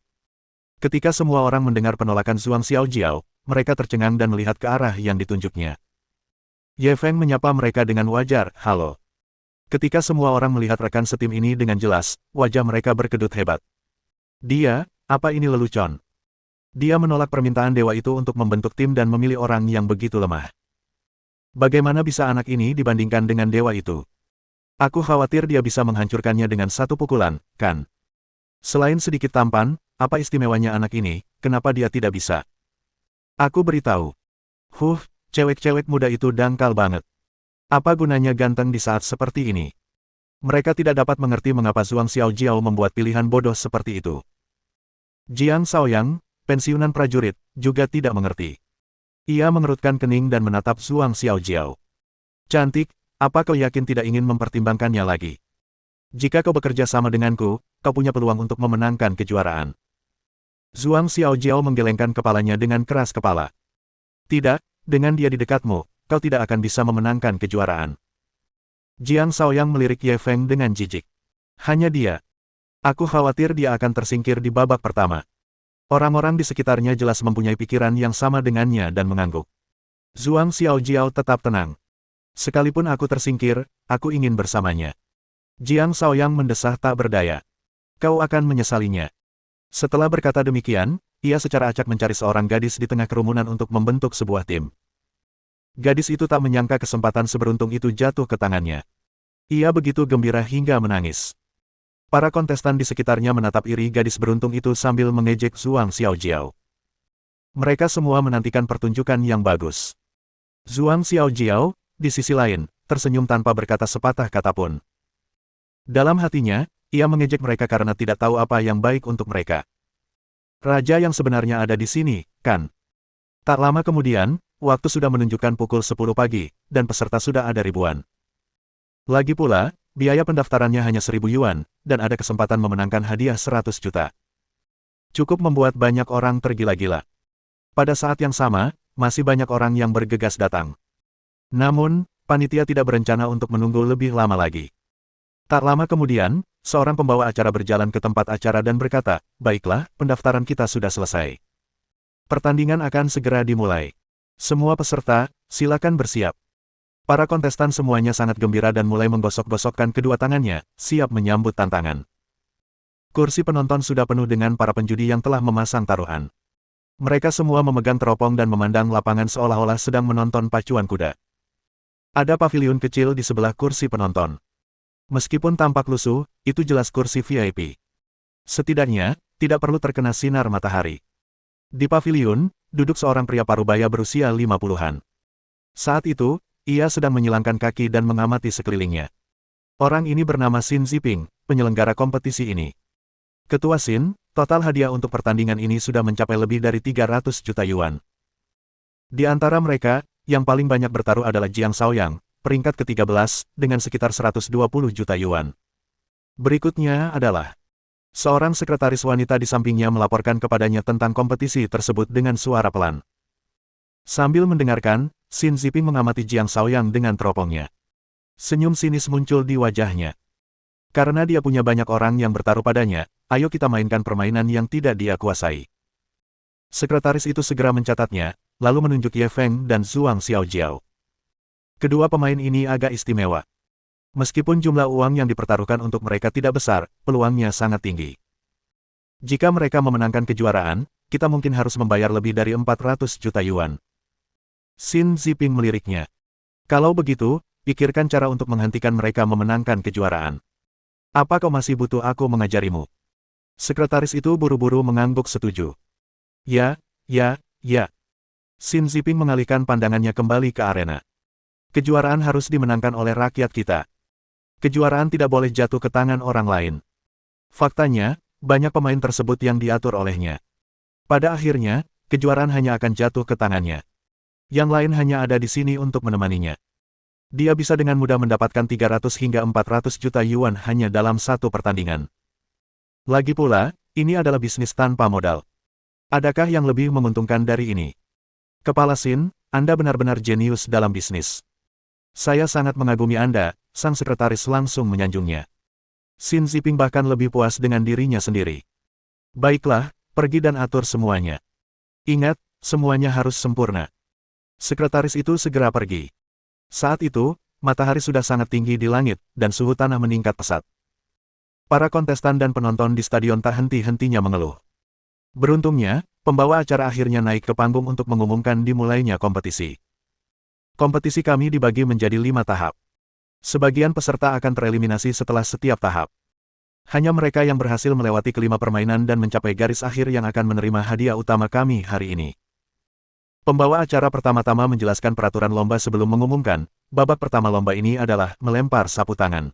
Ketika semua orang mendengar penolakan Zhuang Xiaojiao, mereka tercengang dan melihat ke arah yang ditunjuknya. Ye Feng menyapa mereka dengan wajar, "Halo." Ketika semua orang melihat rekan setim ini dengan jelas, wajah mereka berkedut hebat. Dia, apa ini lelucon? Dia menolak permintaan dewa itu untuk membentuk tim dan memilih orang yang begitu lemah. Bagaimana bisa anak ini dibandingkan dengan dewa itu? Aku khawatir dia bisa menghancurkannya dengan satu pukulan, kan? Selain sedikit tampan, apa istimewanya anak ini, kenapa dia tidak bisa? Aku beritahu. Cewek-cewek muda itu dangkal banget. Apa gunanya ganteng di saat seperti ini? Mereka tidak dapat mengerti mengapa Zhuang Xiaojiao membuat pilihan bodoh seperti itu. Jiang Shaoyang, pensiunan prajurit, juga tidak mengerti. Ia mengerutkan kening dan menatap Zhuang Xiaojiao. "Cantik, apa kau yakin tidak ingin mempertimbangkannya lagi? Jika kau bekerja sama denganku, kau punya peluang untuk memenangkan kejuaraan." Zhuang Xiaojiao menggelengkan kepalanya dengan keras kepala. "Tidak, dengan dia di dekatmu, kau tidak akan bisa memenangkan kejuaraan." Jiang Shaoyang melirik Ye Feng dengan jijik. "Hanya dia. Aku khawatir dia akan tersingkir di babak pertama." Orang-orang di sekitarnya jelas mempunyai pikiran yang sama dengannya dan mengangguk. Zhuang Xiaojiao tetap tenang. "Sekalipun aku tersingkir, aku ingin bersamanya." Jiang Shaoyang mendesah tak berdaya. "Kau akan menyesalinya." Setelah berkata demikian, ia secara acak mencari seorang gadis di tengah kerumunan untuk membentuk sebuah tim. Gadis itu tak menyangka kesempatan seberuntung itu jatuh ke tangannya. Ia begitu gembira hingga menangis. Para kontestan di sekitarnya menatap iri gadis beruntung itu sambil mengejek Zhuang Xiaojiao. Mereka semua menantikan pertunjukan yang bagus. Zhuang Xiaojiao, di sisi lain, tersenyum tanpa berkata sepatah kata pun. Dalam hatinya, ia mengejek mereka karena tidak tahu apa yang baik untuk mereka. Raja yang sebenarnya ada di sini, kan? Tak lama kemudian, waktu sudah menunjukkan pukul 10 pagi, dan peserta sudah ada ribuan. Lagi pula, biaya pendaftarannya hanya 1.000 yuan, dan ada kesempatan memenangkan hadiah 100 juta. Cukup membuat banyak orang tergila-gila. Pada saat yang sama, masih banyak orang yang bergegas datang. Namun, panitia tidak berencana untuk menunggu lebih lama lagi. Tak lama kemudian, seorang pembawa acara berjalan ke tempat acara dan berkata, "Baiklah, pendaftaran kita sudah selesai. Pertandingan akan segera dimulai. Semua peserta, silakan bersiap." Para kontestan semuanya sangat gembira dan mulai menggosok-gosokkan kedua tangannya, siap menyambut tantangan. Kursi penonton sudah penuh dengan para penjudi yang telah memasang taruhan. Mereka semua memegang teropong dan memandang lapangan seolah-olah sedang menonton pacuan kuda. Ada paviliun kecil di sebelah kursi penonton. Meskipun tampak lusuh, itu jelas kursi VIP. Setidaknya, tidak perlu terkena sinar matahari. Di paviliun, duduk seorang pria parubaya berusia 50-an. Saat itu, ia sedang menyilangkan kaki dan mengamati sekelilingnya. Orang ini bernama Xin Ziping, penyelenggara kompetisi ini. Ketua Xin, total hadiah untuk pertandingan ini sudah mencapai lebih dari 300 juta yuan. Di antara mereka, yang paling banyak bertaruh adalah Jiang Shaoyang, peringkat ke-13, dengan sekitar 120 juta yuan. Berikutnya adalah seorang sekretaris wanita di sampingnya melaporkan kepadanya tentang kompetisi tersebut dengan suara pelan. Sambil mendengarkan, Xin Ziping mengamati Jiang Shaoyang dengan teropongnya. Senyum sinis muncul di wajahnya. Karena dia punya banyak orang yang bertaruh padanya, ayo kita mainkan permainan yang tidak dia kuasai. Sekretaris itu segera mencatatnya, lalu menunjuk Ye Feng dan Zhuang Xiaojiao. Kedua pemain ini agak istimewa. Meskipun jumlah uang yang dipertaruhkan untuk mereka tidak besar, peluangnya sangat tinggi. Jika mereka memenangkan kejuaraan, kita mungkin harus membayar lebih dari 400 juta yuan. Xin Ziping meliriknya. Kalau begitu, pikirkan cara untuk menghentikan mereka memenangkan kejuaraan. Apa kau masih butuh aku mengajarimu? Sekretaris itu buru-buru mengangguk setuju. Ya. Xin Ziping mengalihkan pandangannya kembali ke arena. Kejuaraan harus dimenangkan oleh rakyat kita. Kejuaraan tidak boleh jatuh ke tangan orang lain. Faktanya, banyak pemain tersebut yang diatur olehnya. Pada akhirnya, kejuaraan hanya akan jatuh ke tangannya. Yang lain hanya ada di sini untuk menemaninya. Dia bisa dengan mudah mendapatkan 300 hingga 400 juta yuan hanya dalam satu pertandingan. Lagi pula, ini adalah bisnis tanpa modal. Adakah yang lebih menguntungkan dari ini? Kepala Xin, Anda benar-benar jenius dalam bisnis. Saya sangat mengagumi Anda, sang sekretaris langsung menyanjungnya. Xin Ziping bahkan lebih puas dengan dirinya sendiri. Baiklah, pergi dan atur semuanya. Ingat, semuanya harus sempurna. Sekretaris itu segera pergi. Saat itu, matahari sudah sangat tinggi di langit, dan suhu tanah meningkat pesat. Para kontestan dan penonton di stadion tak henti-hentinya mengeluh. Beruntungnya, pembawa acara akhirnya naik ke panggung untuk mengumumkan dimulainya kompetisi. Kompetisi kami dibagi menjadi 5 tahap. Sebagian peserta akan tereliminasi setelah setiap tahap. Hanya mereka yang berhasil melewati kelima permainan dan mencapai garis akhir yang akan menerima hadiah utama kami hari ini. Pembawa acara pertama-tama menjelaskan peraturan lomba sebelum mengumumkan, babak pertama lomba ini adalah melempar sapu tangan.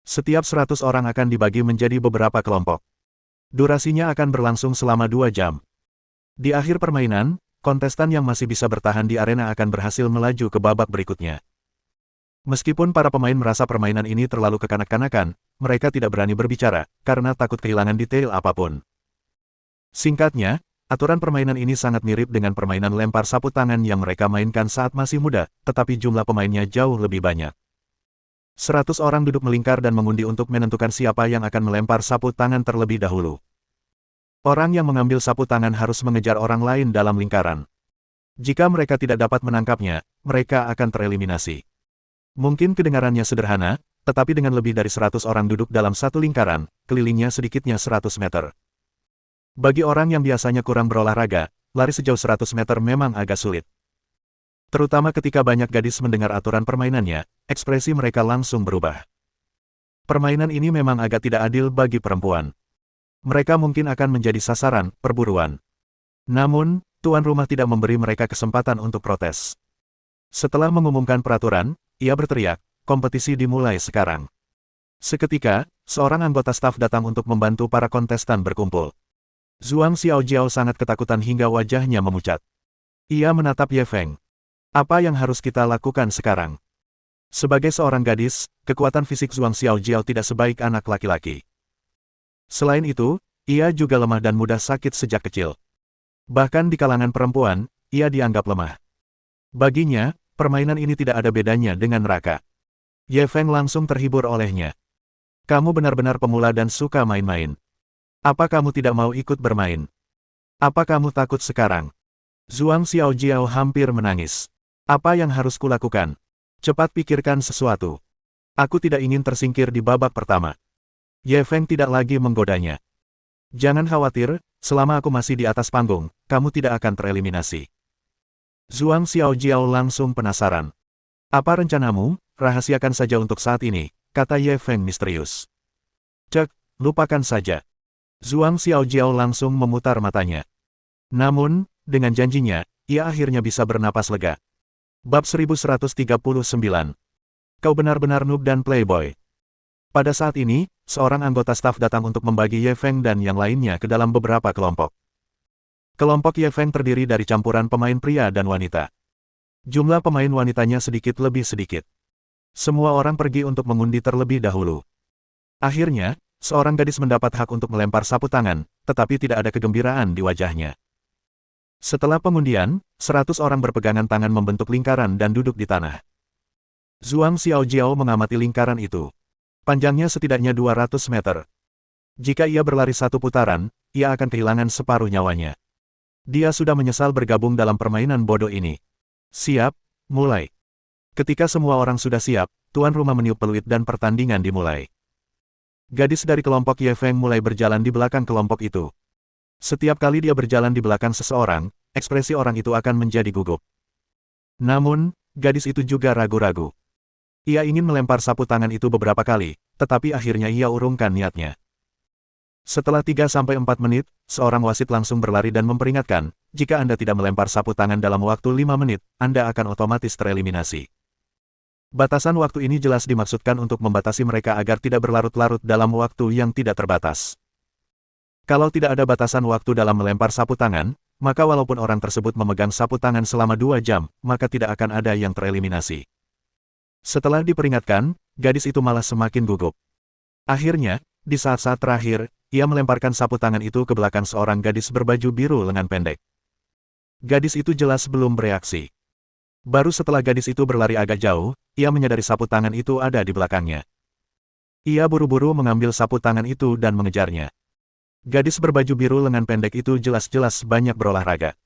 Setiap 100 orang akan dibagi menjadi beberapa kelompok. Durasinya akan berlangsung selama 2 jam. Di akhir permainan, kontestan yang masih bisa bertahan di arena akan berhasil melaju ke babak berikutnya. Meskipun para pemain merasa permainan ini terlalu kekanak-kanakan, mereka tidak berani berbicara, karena takut kehilangan detail apapun. Singkatnya, aturan permainan ini sangat mirip dengan permainan lempar sapu tangan yang mereka mainkan saat masih muda, tetapi jumlah pemainnya jauh lebih banyak. 100 orang duduk melingkar dan mengundi untuk menentukan siapa yang akan melempar sapu tangan terlebih dahulu. Orang yang mengambil sapu tangan harus mengejar orang lain dalam lingkaran. Jika mereka tidak dapat menangkapnya, mereka akan tereliminasi. Mungkin kedengarannya sederhana, tetapi dengan lebih dari 100 orang duduk dalam satu lingkaran, kelilingnya sedikitnya 100 meter. Bagi orang yang biasanya kurang berolahraga, lari sejauh 100 meter memang agak sulit. Terutama ketika banyak gadis mendengar aturan permainannya, ekspresi mereka langsung berubah. Permainan ini memang agak tidak adil bagi perempuan. Mereka mungkin akan menjadi sasaran perburuan. Namun, tuan rumah tidak memberi mereka kesempatan untuk protes. Setelah mengumumkan peraturan, ia berteriak, kompetisi dimulai sekarang. Seketika, seorang anggota staf datang untuk membantu para kontestan berkumpul. Zhuang Xiaojiao sangat ketakutan hingga wajahnya memucat. Ia menatap Ye Feng. Apa yang harus kita lakukan sekarang? Sebagai seorang gadis, kekuatan fisik Zhuang Xiaojiao tidak sebaik anak laki-laki. Selain itu, ia juga lemah dan mudah sakit sejak kecil. Bahkan di kalangan perempuan, ia dianggap lemah. Baginya, permainan ini tidak ada bedanya dengan neraka. Ye Feng langsung terhibur olehnya. Kamu benar-benar pemula dan suka main-main. Apa kamu tidak mau ikut bermain? Apa kamu takut sekarang? Zhuang Xiaojiao hampir menangis. Apa yang harus kulakukan? Cepat pikirkan sesuatu. Aku tidak ingin tersingkir di babak pertama. Ye Feng tidak lagi menggodanya. Jangan khawatir, selama aku masih di atas panggung, kamu tidak akan tereliminasi. Zhuang Xiaojiao langsung penasaran. Apa rencanamu? Rahasiakan saja untuk saat ini, kata Ye Feng misterius. Cek, lupakan saja. Zhuang Xiaojiao langsung memutar matanya. Namun, dengan janjinya, ia akhirnya bisa bernapas lega. Bab 1139. Kau benar-benar noob dan playboy. Pada saat ini, seorang anggota staf datang untuk membagi Ye Feng dan yang lainnya ke dalam beberapa kelompok. Kelompok Ye Feng terdiri dari campuran pemain pria dan wanita. Jumlah pemain wanitanya sedikit lebih sedikit. Semua orang pergi untuk mengundi terlebih dahulu. Akhirnya, seorang gadis mendapat hak untuk melempar sapu tangan, tetapi tidak ada kegembiraan di wajahnya. Setelah pengundian, 100 orang berpegangan tangan membentuk lingkaran dan duduk di tanah. Zhuang Xiaojiao mengamati lingkaran itu. Panjangnya setidaknya 200 meter. Jika ia berlari satu putaran, ia akan kehilangan separuh nyawanya. Dia sudah menyesal bergabung dalam permainan bodoh ini. Siap, mulai. Ketika semua orang sudah siap, tuan rumah meniup peluit dan pertandingan dimulai. Gadis dari kelompok Ye Feng mulai berjalan di belakang kelompok itu. Setiap kali dia berjalan di belakang seseorang, ekspresi orang itu akan menjadi gugup. Namun, gadis itu juga ragu-ragu. Ia ingin melempar sapu tangan itu beberapa kali, tetapi akhirnya ia urungkan niatnya. Setelah 3-4 menit, seorang wasit langsung berlari dan memperingatkan, jika Anda tidak melempar sapu tangan dalam waktu 5 menit, Anda akan otomatis tereliminasi. Batasan waktu ini jelas dimaksudkan untuk membatasi mereka agar tidak berlarut-larut dalam waktu yang tidak terbatas. Kalau tidak ada batasan waktu dalam melempar sapu tangan, maka walaupun orang tersebut memegang sapu tangan selama 2 jam, maka tidak akan ada yang tereliminasi. Setelah diperingatkan, gadis itu malah semakin gugup. Akhirnya, di saat-saat terakhir, ia melemparkan sapu tangan itu ke belakang seorang gadis berbaju biru lengan pendek. Gadis itu jelas belum bereaksi. Baru setelah gadis itu berlari agak jauh, ia menyadari sapu tangan itu ada di belakangnya. Ia buru-buru mengambil sapu tangan itu dan mengejarnya. Gadis berbaju biru lengan pendek itu jelas-jelas banyak berolahraga.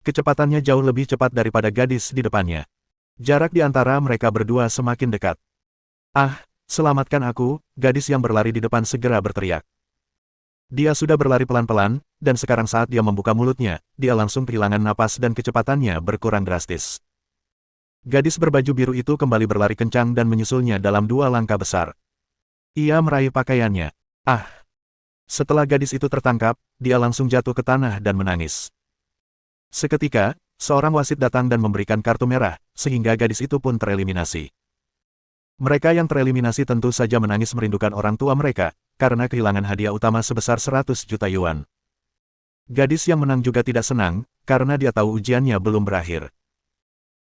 Kecepatannya jauh lebih cepat daripada gadis di depannya. Jarak di antara mereka berdua semakin dekat. "Ah, selamatkan aku!" Gadis yang berlari di depan segera berteriak. Dia sudah berlari pelan-pelan, dan sekarang saat dia membuka mulutnya, dia langsung kehilangan napas dan kecepatannya berkurang drastis. Gadis berbaju biru itu kembali berlari kencang dan menyusulnya dalam 2 langkah besar. Ia meraih pakaiannya. Ah! Setelah gadis itu tertangkap, dia langsung jatuh ke tanah dan menangis. Seketika, seorang wasit datang dan memberikan kartu merah, sehingga gadis itu pun tereliminasi. Mereka yang tereliminasi tentu saja menangis merindukan orang tua mereka, karena kehilangan hadiah utama sebesar 100 juta yuan. Gadis yang menang juga tidak senang, karena dia tahu ujiannya belum berakhir.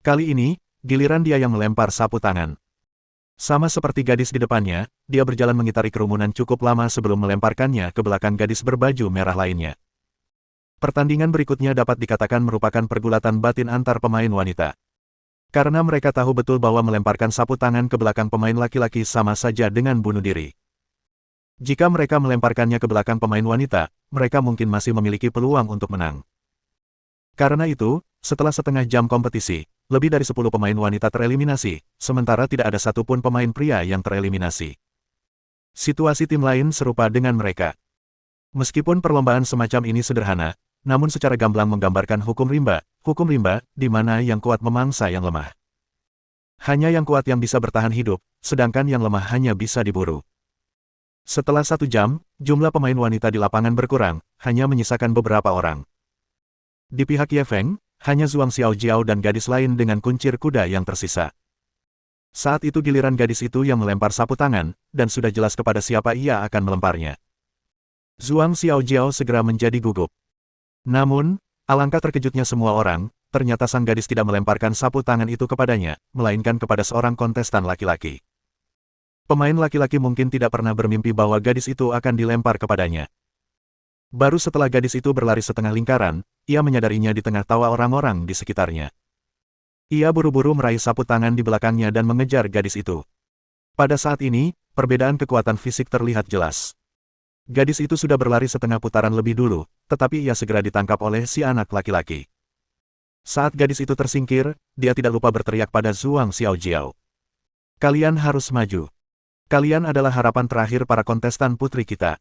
Kali ini, giliran dia yang melempar sapu tangan. Sama seperti gadis di depannya, dia berjalan mengitari kerumunan cukup lama sebelum melemparkannya ke belakang gadis berbaju merah lainnya. Pertandingan berikutnya dapat dikatakan merupakan pergulatan batin antar pemain wanita. Karena mereka tahu betul bahwa melemparkan sapu tangan ke belakang pemain laki-laki sama saja dengan bunuh diri. Jika mereka melemparkannya ke belakang pemain wanita, mereka mungkin masih memiliki peluang untuk menang. Karena itu, setelah setengah jam kompetisi, lebih dari 10 pemain wanita tereliminasi, sementara tidak ada satupun pemain pria yang tereliminasi. Situasi tim lain serupa dengan mereka. Meskipun perlombaan semacam ini sederhana, namun secara gamblang menggambarkan hukum rimba, di mana yang kuat memangsa yang lemah. Hanya yang kuat yang bisa bertahan hidup, sedangkan yang lemah hanya bisa diburu. Setelah 1 jam, jumlah pemain wanita di lapangan berkurang, hanya menyisakan beberapa orang. Di pihak Ye Feng, hanya Zhuang Xiaojiao dan gadis lain dengan kuncir kuda yang tersisa. Saat itu giliran gadis itu yang melempar sapu tangan, dan sudah jelas kepada siapa ia akan melemparnya. Zhuang Xiaojiao segera menjadi gugup. Namun, alangkah terkejutnya semua orang, ternyata sang gadis tidak melemparkan sapu tangan itu kepadanya, melainkan kepada seorang kontestan laki-laki. Pemain laki-laki mungkin tidak pernah bermimpi bahwa gadis itu akan dilempar kepadanya. Baru setelah gadis itu berlari setengah lingkaran, ia menyadarinya di tengah tawa orang-orang di sekitarnya. Ia buru-buru meraih sapu tangan di belakangnya dan mengejar gadis itu. Pada saat ini, perbedaan kekuatan fisik terlihat jelas. Gadis itu sudah berlari setengah putaran lebih dulu, tetapi ia segera ditangkap oleh si anak laki-laki. Saat gadis itu tersingkir, dia tidak lupa berteriak pada Zhuang Xiaojiao. "Kalian harus maju. Kalian adalah harapan terakhir para kontestan putri kita."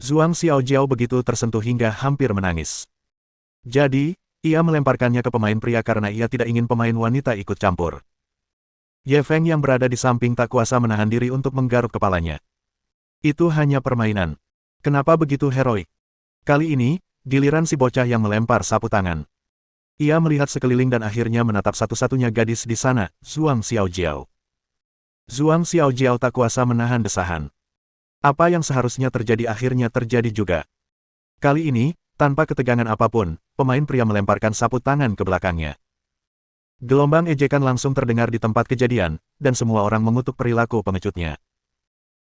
Zhuang Xiaojiao begitu tersentuh hingga hampir menangis. Jadi, ia melemparkannya ke pemain pria karena ia tidak ingin pemain wanita ikut campur. Ye Feng yang berada di samping tak kuasa menahan diri untuk menggaruk kepalanya. Itu hanya permainan. Kenapa begitu heroik? Kali ini, giliran si bocah yang melempar sapu tangan. Ia melihat sekeliling dan akhirnya menatap satu-satunya gadis di sana, Zhuang Xiaojiao. Zhuang Xiaojiao tak kuasa menahan desahan. Apa yang seharusnya terjadi akhirnya terjadi juga. Kali ini, tanpa ketegangan apapun, pemain pria melemparkan sapu tangan ke belakangnya. Gelombang ejekan langsung terdengar di tempat kejadian, dan semua orang mengutuk perilaku pengecutnya.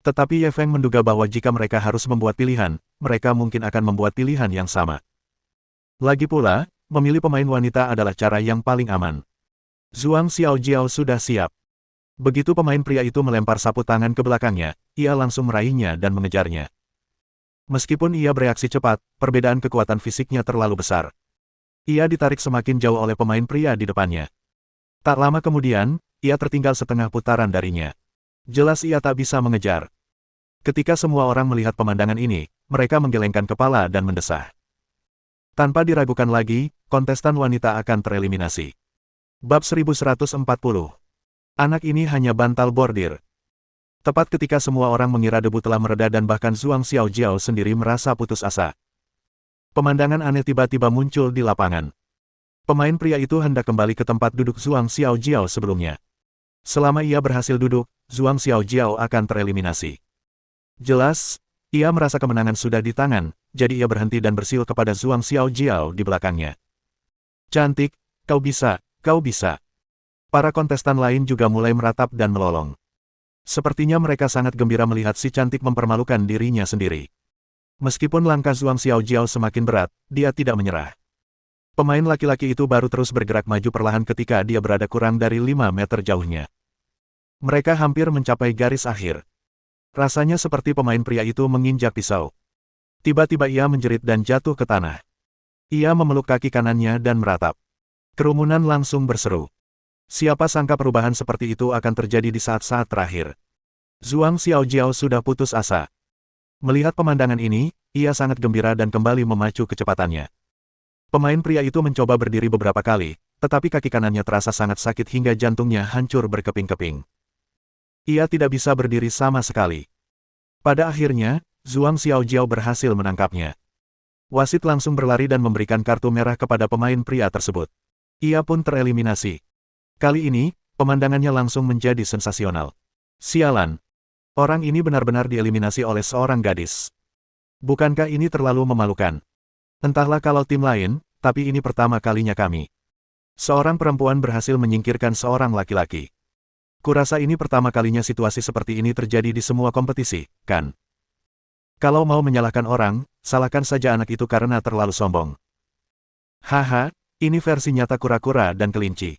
Tetapi Ye Feng menduga bahwa jika mereka harus membuat pilihan, mereka mungkin akan membuat pilihan yang sama. Lagi pula, memilih pemain wanita adalah cara yang paling aman. Zhuang Xiaojiao sudah siap. Begitu pemain pria itu melempar sapu tangan ke belakangnya, ia langsung meraihnya dan mengejarnya. Meskipun ia bereaksi cepat, perbedaan kekuatan fisiknya terlalu besar. Ia ditarik semakin jauh oleh pemain pria di depannya. Tak lama kemudian, ia tertinggal setengah putaran darinya. Jelas ia tak bisa mengejar. Ketika semua orang melihat pemandangan ini, mereka menggelengkan kepala dan mendesah. Tanpa diragukan lagi, kontestan wanita akan tereliminasi. Bab 1140. Anak ini hanya bantal bordir. Tepat ketika semua orang mengira debu telah mereda dan bahkan Zhuang Xiaojiao sendiri merasa putus asa. Pemandangan aneh tiba-tiba muncul di lapangan. Pemain pria itu hendak kembali ke tempat duduk Zhuang Xiaojiao sebelumnya. Selama ia berhasil duduk, Zhuang Xiaojiao akan tereliminasi. Jelas, ia merasa kemenangan sudah di tangan, jadi ia berhenti dan bersiul kepada Zhuang Xiaojiao di belakangnya. "Cantik, kau bisa, kau bisa." Para kontestan lain juga mulai meratap dan melolong. Sepertinya mereka sangat gembira melihat si cantik mempermalukan dirinya sendiri. Meskipun langkah Zhuang Xiaojiao semakin berat, dia tidak menyerah. Pemain laki-laki itu baru terus bergerak maju perlahan ketika dia berada kurang dari 5 meter jauhnya. Mereka hampir mencapai garis akhir. Rasanya seperti pemain pria itu menginjak pisau. Tiba-tiba ia menjerit dan jatuh ke tanah. Ia memeluk kaki kanannya dan meratap. Kerumunan langsung berseru. Siapa sangka perubahan seperti itu akan terjadi di saat-saat terakhir. Zhuang Xiaojiao sudah putus asa. Melihat pemandangan ini, ia sangat gembira dan kembali memacu kecepatannya. Pemain pria itu mencoba berdiri beberapa kali, tetapi kaki kanannya terasa sangat sakit hingga jantungnya hancur berkeping-keping. Ia tidak bisa berdiri sama sekali. Pada akhirnya, Zhuang Xiaojiao berhasil menangkapnya. Wasit langsung berlari dan memberikan kartu merah kepada pemain pria tersebut. Ia pun tereliminasi. Kali ini, pemandangannya langsung menjadi sensasional. Sialan. Orang ini benar-benar dieliminasi oleh seorang gadis. Bukankah ini terlalu memalukan? Entahlah kalau tim lain, tapi ini pertama kalinya kami. Seorang perempuan berhasil menyingkirkan seorang laki-laki. Kurasa ini pertama kalinya situasi seperti ini terjadi di semua kompetisi, kan? Kalau mau menyalahkan orang, salahkan saja anak itu karena terlalu sombong. Haha, ini versi nyata kura-kura dan kelinci.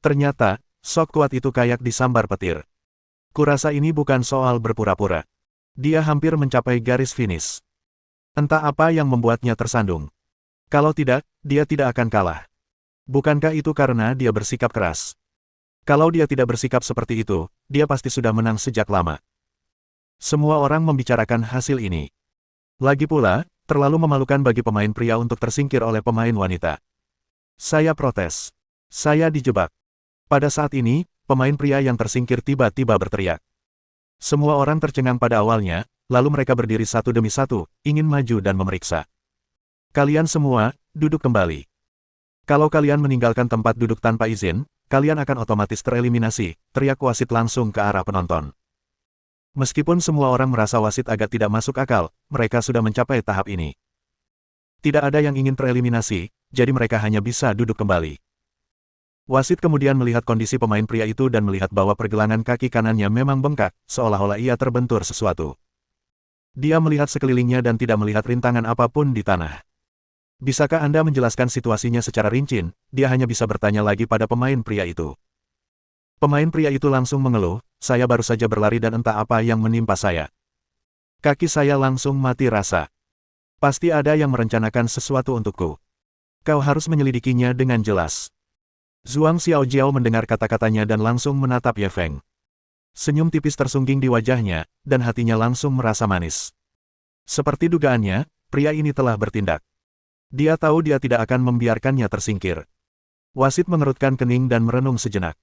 Ternyata, sok kuat itu kayak disambar petir. Kurasa ini bukan soal berpura-pura. Dia hampir mencapai garis finish. Entah apa yang membuatnya tersandung. Kalau tidak, dia tidak akan kalah. Bukankah itu karena dia bersikap keras? Kalau dia tidak bersikap seperti itu, dia pasti sudah menang sejak lama. Semua orang membicarakan hasil ini. Lagi pula, terlalu memalukan bagi pemain pria untuk tersingkir oleh pemain wanita. Saya protes. Saya dijebak. Pada saat ini, pemain pria yang tersingkir tiba-tiba berteriak. Semua orang tercengang pada awalnya, lalu mereka berdiri satu demi satu, ingin maju dan memeriksa. Kalian semua, duduk kembali. Kalau kalian meninggalkan tempat duduk tanpa izin, kalian akan otomatis tereliminasi, teriak wasit langsung ke arah penonton. Meskipun semua orang merasa wasit agak tidak masuk akal, mereka sudah mencapai tahap ini. Tidak ada yang ingin tereliminasi, jadi mereka hanya bisa duduk kembali. Wasit kemudian melihat kondisi pemain pria itu dan melihat bahwa pergelangan kaki kanannya memang bengkak, seolah-olah ia terbentur sesuatu. Dia melihat sekelilingnya dan tidak melihat rintangan apapun di tanah. Bisakah Anda menjelaskan situasinya secara rinci? Dia hanya bisa bertanya lagi pada pemain pria itu. Pemain pria itu langsung mengeluh, saya baru saja berlari dan entah apa yang menimpa saya. Kaki saya langsung mati rasa. Pasti ada yang merencanakan sesuatu untukku. Kau harus menyelidikinya dengan jelas. Zhuang Xiaojiao mendengar kata-katanya dan langsung menatap Ye Feng. Senyum tipis tersungging di wajahnya, dan hatinya langsung merasa manis. Seperti dugaannya, pria ini telah bertindak. Dia tahu dia tidak akan membiarkannya tersingkir. Wasit mengerutkan kening dan merenung sejenak.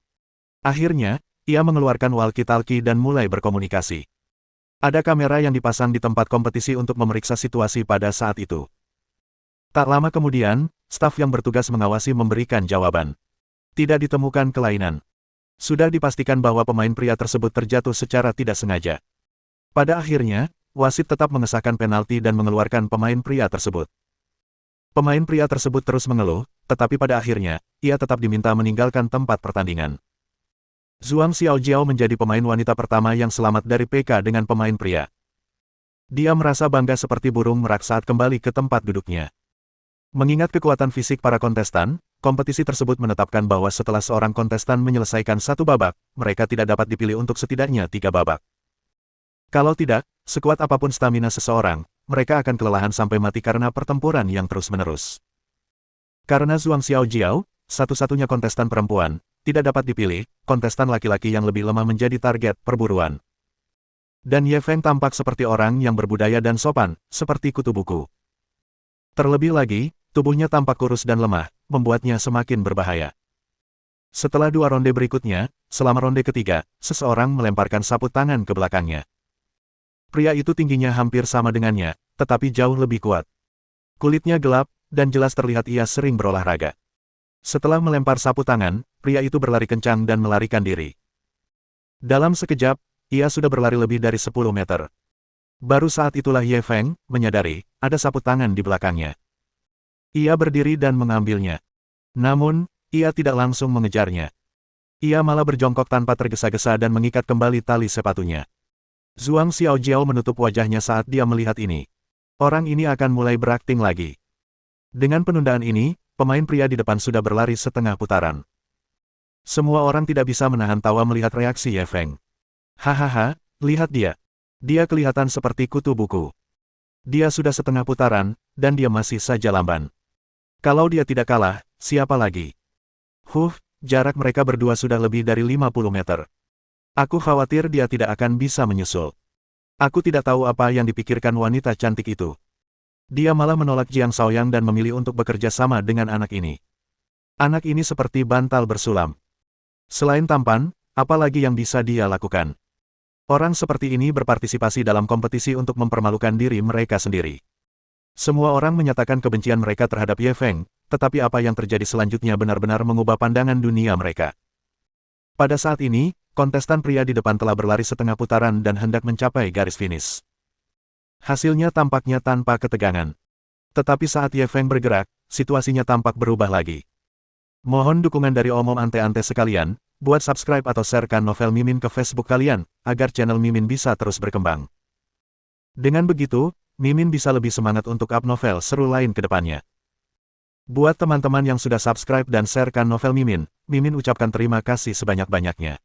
Akhirnya, ia mengeluarkan walkie-talkie dan mulai berkomunikasi. Ada kamera yang dipasang di tempat kompetisi untuk memeriksa situasi pada saat itu. Tak lama kemudian, staf yang bertugas mengawasi memberikan jawaban. Tidak ditemukan kelainan. Sudah dipastikan bahwa pemain pria tersebut terjatuh secara tidak sengaja. Pada akhirnya, wasit tetap mengesahkan penalti dan mengeluarkan pemain pria tersebut. Pemain pria tersebut terus mengeluh, tetapi pada akhirnya, ia tetap diminta meninggalkan tempat pertandingan. Zhuang Xiaojiao menjadi pemain wanita pertama yang selamat dari PK dengan pemain pria. Dia merasa bangga seperti burung merak saat kembali ke tempat duduknya. Mengingat kekuatan fisik para kontestan, kompetisi tersebut menetapkan bahwa setelah seorang kontestan menyelesaikan satu babak, mereka tidak dapat dipilih untuk setidaknya 3 babak. Kalau tidak, sekuat apapun stamina seseorang, mereka akan kelelahan sampai mati karena pertempuran yang terus-menerus. Karena Zhuang Xiaojiao, satu-satunya kontestan perempuan, tidak dapat dipilih, kontestan laki-laki yang lebih lemah menjadi target perburuan. Dan Ye Feng tampak seperti orang yang berbudaya dan sopan, seperti kutu buku. Terlebih lagi, tubuhnya tampak kurus dan lemah, membuatnya semakin berbahaya. Setelah 2 ronde berikutnya, selama ronde ketiga, seseorang melemparkan sapu tangan ke belakangnya. Pria itu tingginya hampir sama dengannya, tetapi jauh lebih kuat. Kulitnya gelap, dan jelas terlihat ia sering berolahraga. Setelah melempar sapu tangan, pria itu berlari kencang dan melarikan diri. Dalam sekejap, ia sudah berlari lebih dari 10 meter. Baru saat itulah Ye Feng menyadari, ada sapu tangan di belakangnya. Ia berdiri dan mengambilnya. Namun, ia tidak langsung mengejarnya. Ia malah berjongkok tanpa tergesa-gesa dan mengikat kembali tali sepatunya. Zhuang Xiaojiao menutup wajahnya saat dia melihat ini. Orang ini akan mulai berakting lagi. Dengan penundaan ini, pemain pria di depan sudah berlari setengah putaran. Semua orang tidak bisa menahan tawa melihat reaksi Ye Feng. Hahaha, lihat dia. Dia kelihatan seperti kutu buku. Dia sudah setengah putaran, dan dia masih saja lamban. Kalau dia tidak kalah, siapa lagi? Jarak mereka berdua sudah lebih dari 50 meter. Aku khawatir dia tidak akan bisa menyusul. Aku tidak tahu apa yang dipikirkan wanita cantik itu. Dia malah menolak Jiang Shaoyang dan memilih untuk bekerja sama dengan anak ini. Anak ini seperti bantal bersulam. Selain tampan, apa lagi yang bisa dia lakukan? Orang seperti ini berpartisipasi dalam kompetisi untuk mempermalukan diri mereka sendiri. Semua orang menyatakan kebencian mereka terhadap Ye Feng, tetapi apa yang terjadi selanjutnya benar-benar mengubah pandangan dunia mereka. Pada saat ini, kontestan pria di depan telah berlari setengah putaran dan hendak mencapai garis finish. Hasilnya tampaknya tanpa ketegangan. Tetapi saat Ye Feng bergerak, situasinya tampak berubah lagi. Mohon dukungan dari omom ante-ante sekalian, buat subscribe atau sharekan novel Mimin ke Facebook kalian, agar channel Mimin bisa terus berkembang. Dengan begitu, Mimin bisa lebih semangat untuk up novel seru lain ke depannya. Buat teman-teman yang sudah subscribe dan sharekan novel Mimin, Mimin ucapkan terima kasih sebanyak-banyaknya.